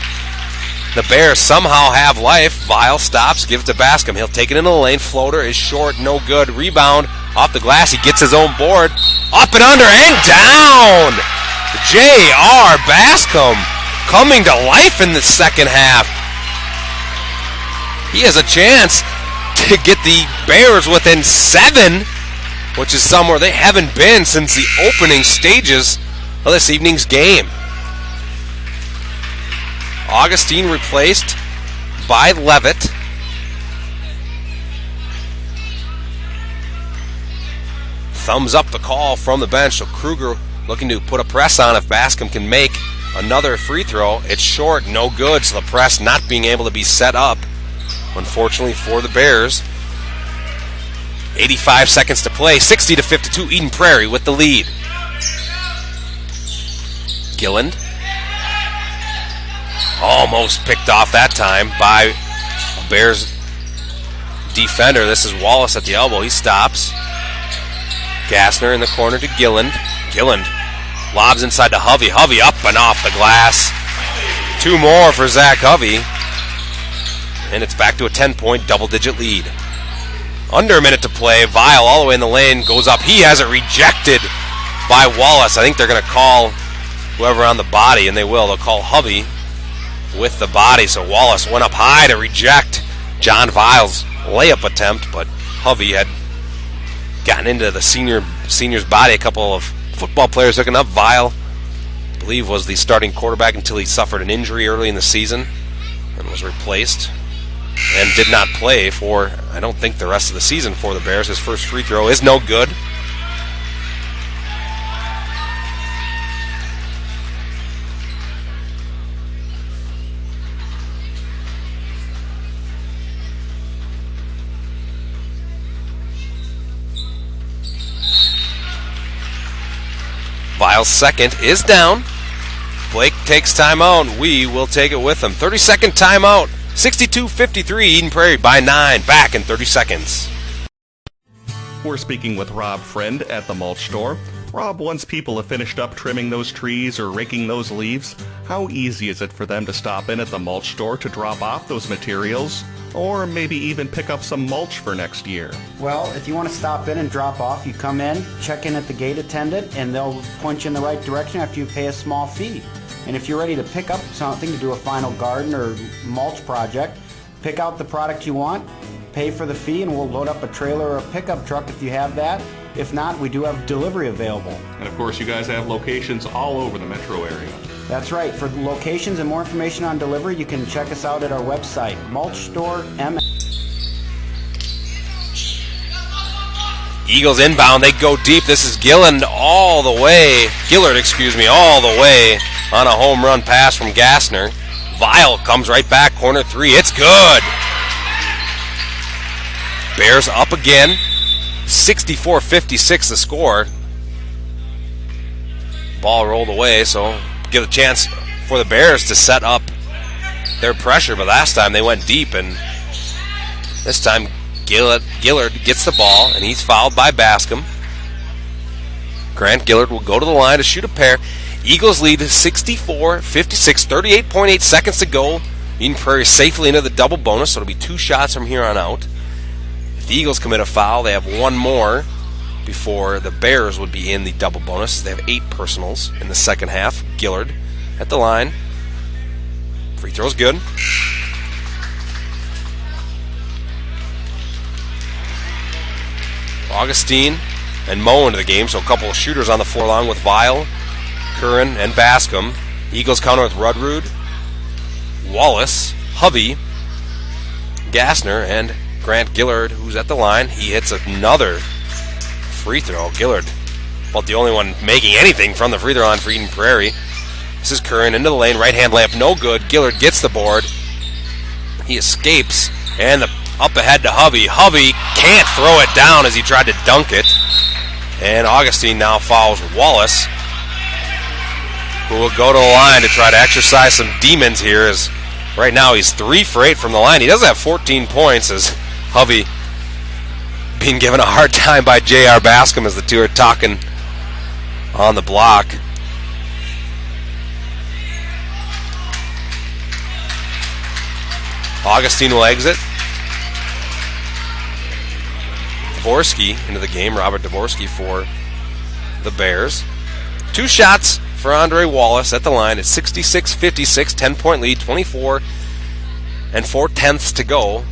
The Bears somehow have life. Vile stops, gives it to Bascom. He'll take it into the lane. Floater is short, no good. Rebound off the glass. He gets his own board. Up and under and down. J.R. Bascom coming to life in the second half. He has a chance to get the Bears within 7, which is somewhere they haven't been since the opening stages of this evening's game. Augustine replaced by Levitt. Thumbs up the call from the bench. So Kruger looking to put a press on if Bascom can make another free throw. It's short, no good. So the press not being able to be set up, unfortunately for the Bears. 85 seconds to play. 60-52. Eden Prairie with the lead. Gilland. Almost picked off that time by a Bears defender. This is Wallace at the elbow. He stops. Gassner in the corner to Gilland. Gilland lobs inside to Hovey. Hovey up and off the glass. 2 more for Zach Hovey. And it's back to a 10-point double-digit lead. Under a minute to play. Vile all the way in the lane. Goes up. He has it rejected by Wallace. I think they're going to call whoever on the body, and they will. They'll call Hovey with the body. So Wallace went up high to reject John Vile's layup attempt, but Hovey had gotten into the senior's body. A couple of football players hooking up. Vile, I believe, was the starting quarterback until he suffered an injury early in the season and was replaced and did not play for, I don't think, the rest of the season for the Bears. His first free throw is no good. Vile's second is down. Blake takes timeout. We will take it with him. 30-second timeout. 62-53, Eden Prairie by 9. Back in 30 seconds. We're speaking with Rob Friend at the mulch store. Rob, once people have finished up trimming those trees or raking those leaves, how easy is it for them to stop in at the mulch store to drop off those materials, or maybe even pick up some mulch for next year? Well, if you want to stop in and drop off, you come in, check in at the gate attendant, and they'll point you in the right direction after you pay a small fee. And if you're ready to pick up something to do a final garden or mulch project, pick out the product you want, pay for the fee, and we'll load up a trailer or a pickup truck if you have that. If not, we do have delivery available. And of course, you guys have locations all over the metro area. That's right. For locations and more information on delivery, you can check us out at our website, Mulch Store M. Eagles inbound. They go deep. This is Gillard all the way on a home run pass from Gassner. Vile comes right back, corner three. It's good. Bears up again. 64-56 the score. Ball rolled away, so get a chance for the Bears to set up their pressure. But last time they went deep, and this time Gillard gets the ball, and he's fouled by Bascom. Grant Gillard will go to the line to shoot a pair. Eagles lead 64-56, 38.8 seconds to go. Eden Prairie safely into the double bonus, so it'll be 2 shots from here on out. If the Eagles commit a foul, they have 1 more before the Bears would be in the double bonus. They have 8 personals in the second half. Gillard at the line. Free throw's good. Augustine and Moe into the game, so a couple of shooters on the floor along with Vile, Curran, and Bascom. Eagles counter with Rudrud, Wallace, Hovey, Gassner, and Grant Gillard, who's at the line. He hits another free throw. Gillard, well, the only one making anything from the free throw line for Eden Prairie. This is Curran into the lane, right-hand layup, no good. Gillard gets the board. He escapes, and up ahead to Hovey. Hovey can't throw it down as he tried to dunk it. And Augustine now fouls Wallace, who will go to the line to try to exercise some demons here, as right now he's 3 for 8 from the line. He does have 14 points, as Hovey being given a hard time by J.R. Bascom as the two are talking on the block. Augustine will exit. Dvorsky into the game, Robert Dvorsky for the Bears. 2 shots for Andre Wallace at the line at 66-56, 10-point lead, 24 4/10 to go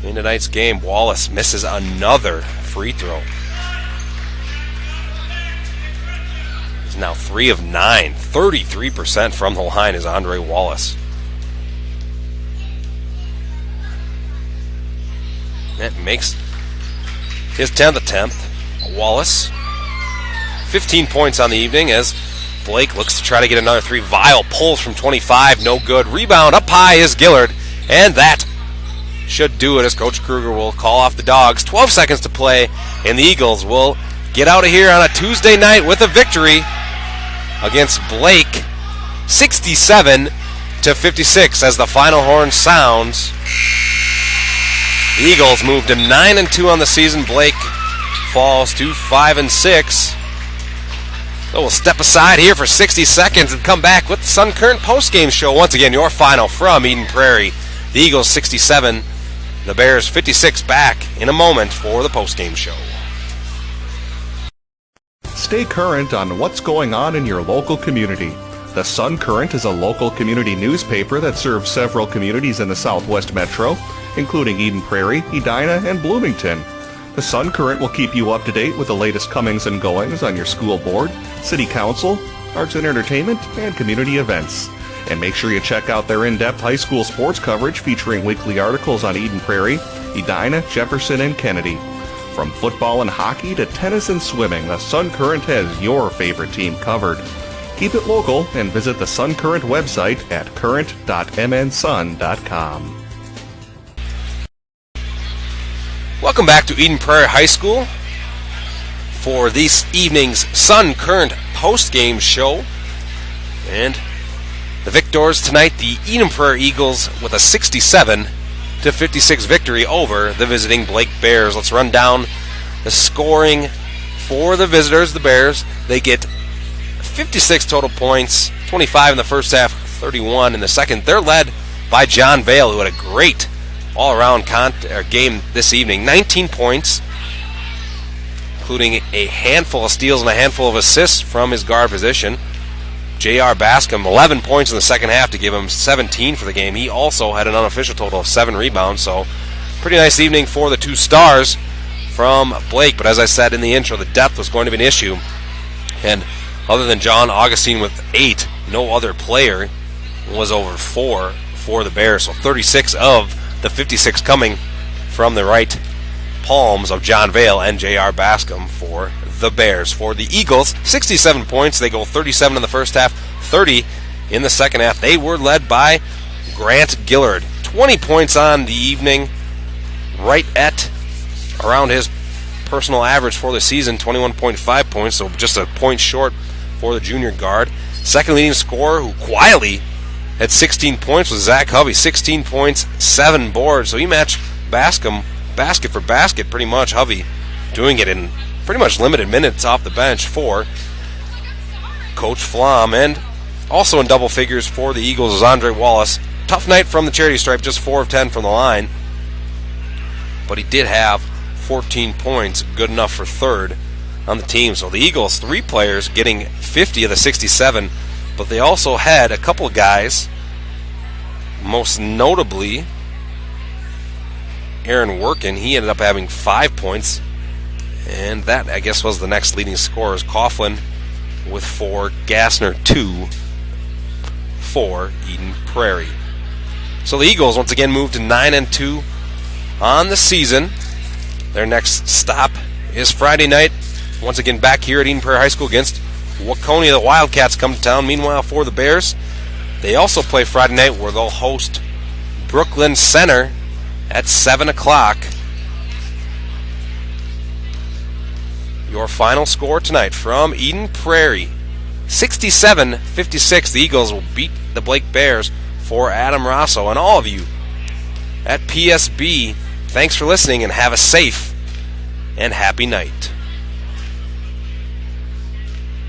in tonight's game. Wallace misses another free throw. He's now 3 of 9, 33% from the line is Andre Wallace. That makes his 10th attempt. Wallace, 15 points on the evening as Blake looks to try to get another 3. Vile pulls from 25, no good. Rebound up high is Gillard, and that should do it as Coach Kruger will call off the Dogs. 12 seconds to play, and the Eagles will get out of here on a Tuesday night with a victory against Blake, 67-56 as the final horn sounds. The Eagles move to 9-2 on the season. Blake falls to 5-6. So we'll step aside here for 60 seconds and come back with the Sun Current postgame show. Once again, your final from Eden Prairie. The Eagles 67, the Bears 56. Back in a moment for the postgame show. Stay current on what's going on in your local community. The Sun Current is a local community newspaper that serves several communities in the Southwest Metro, including Eden Prairie, Edina, and Bloomington. The Sun Current will keep you up to date with the latest comings and goings on your school board, city council, arts and entertainment, and community events. And make sure you check out their in-depth high school sports coverage featuring weekly articles on Eden Prairie, Edina, Jefferson, and Kennedy. From football and hockey to tennis and swimming, the Sun Current has your favorite team covered. Keep it local and visit the Sun Current website at current.mnsun.com. Welcome back to Eden Prairie High School for this evening's Sun Current post-game show. And the victors tonight, the Eden Prairie Eagles with a 67-56 victory over the visiting Blake Bears. Let's run down the scoring for the visitors, the Bears. They get 56 total points, 25 in the first half, 31 in the second. They're led by John Vale, who had a great all-around game this evening. 19 points, including a handful of steals and a handful of assists from his guard position. J.R. Bascom, 11 points in the second half to give him 17 for the game. He also had an unofficial total of 7 rebounds, so pretty nice evening for the two stars from Blake. But as I said in the intro, the depth was going to be an issue. And other than John Augustine with 8, no other player was over 4 for the Bears. So 36 of the 56 coming from the right palms of John Vale and J.R. Bascom for the Bears. For the Eagles, 67 points. They go 37 in the first half, 30 in the second half. They were led by Grant Gillard. 20 points on the evening, right at around his personal average for the season, 21.5 points, so just a point short for the junior guard. Second leading scorer, who quietly had 16 points, was Zach Hovey. 16 points, 7 boards. So he matched Bascom basket for basket pretty much. Hovey doing it in pretty much limited minutes off the bench for Coach Flom. And also in double figures for the Eagles is Andre Wallace. Tough night from the charity stripe, just 4 of 10 from the line. But he did have 14 points, good enough for third on the team. So the Eagles, 3 players getting 50 of the 67, but they also had a couple of guys, most notably Aaron Workin. He ended up having 5 points, and that, I guess, was the next leading scorers. Coughlin with 4, Gassner 2 for Eden Prairie. So the Eagles once again moved to 9-2 on the season. Their next stop is Friday night, once again back here at Eden Prairie High School against Waconia. The Wildcats come to town. Meanwhile, for the Bears, they also play Friday night, where they'll host Brooklyn Center at 7 o'clock. Your final score tonight from Eden Prairie, 67-56. The Eagles will beat the Blake Bears. For Adam Rosso and all of you at PSB, thanks for listening and have a safe and happy night.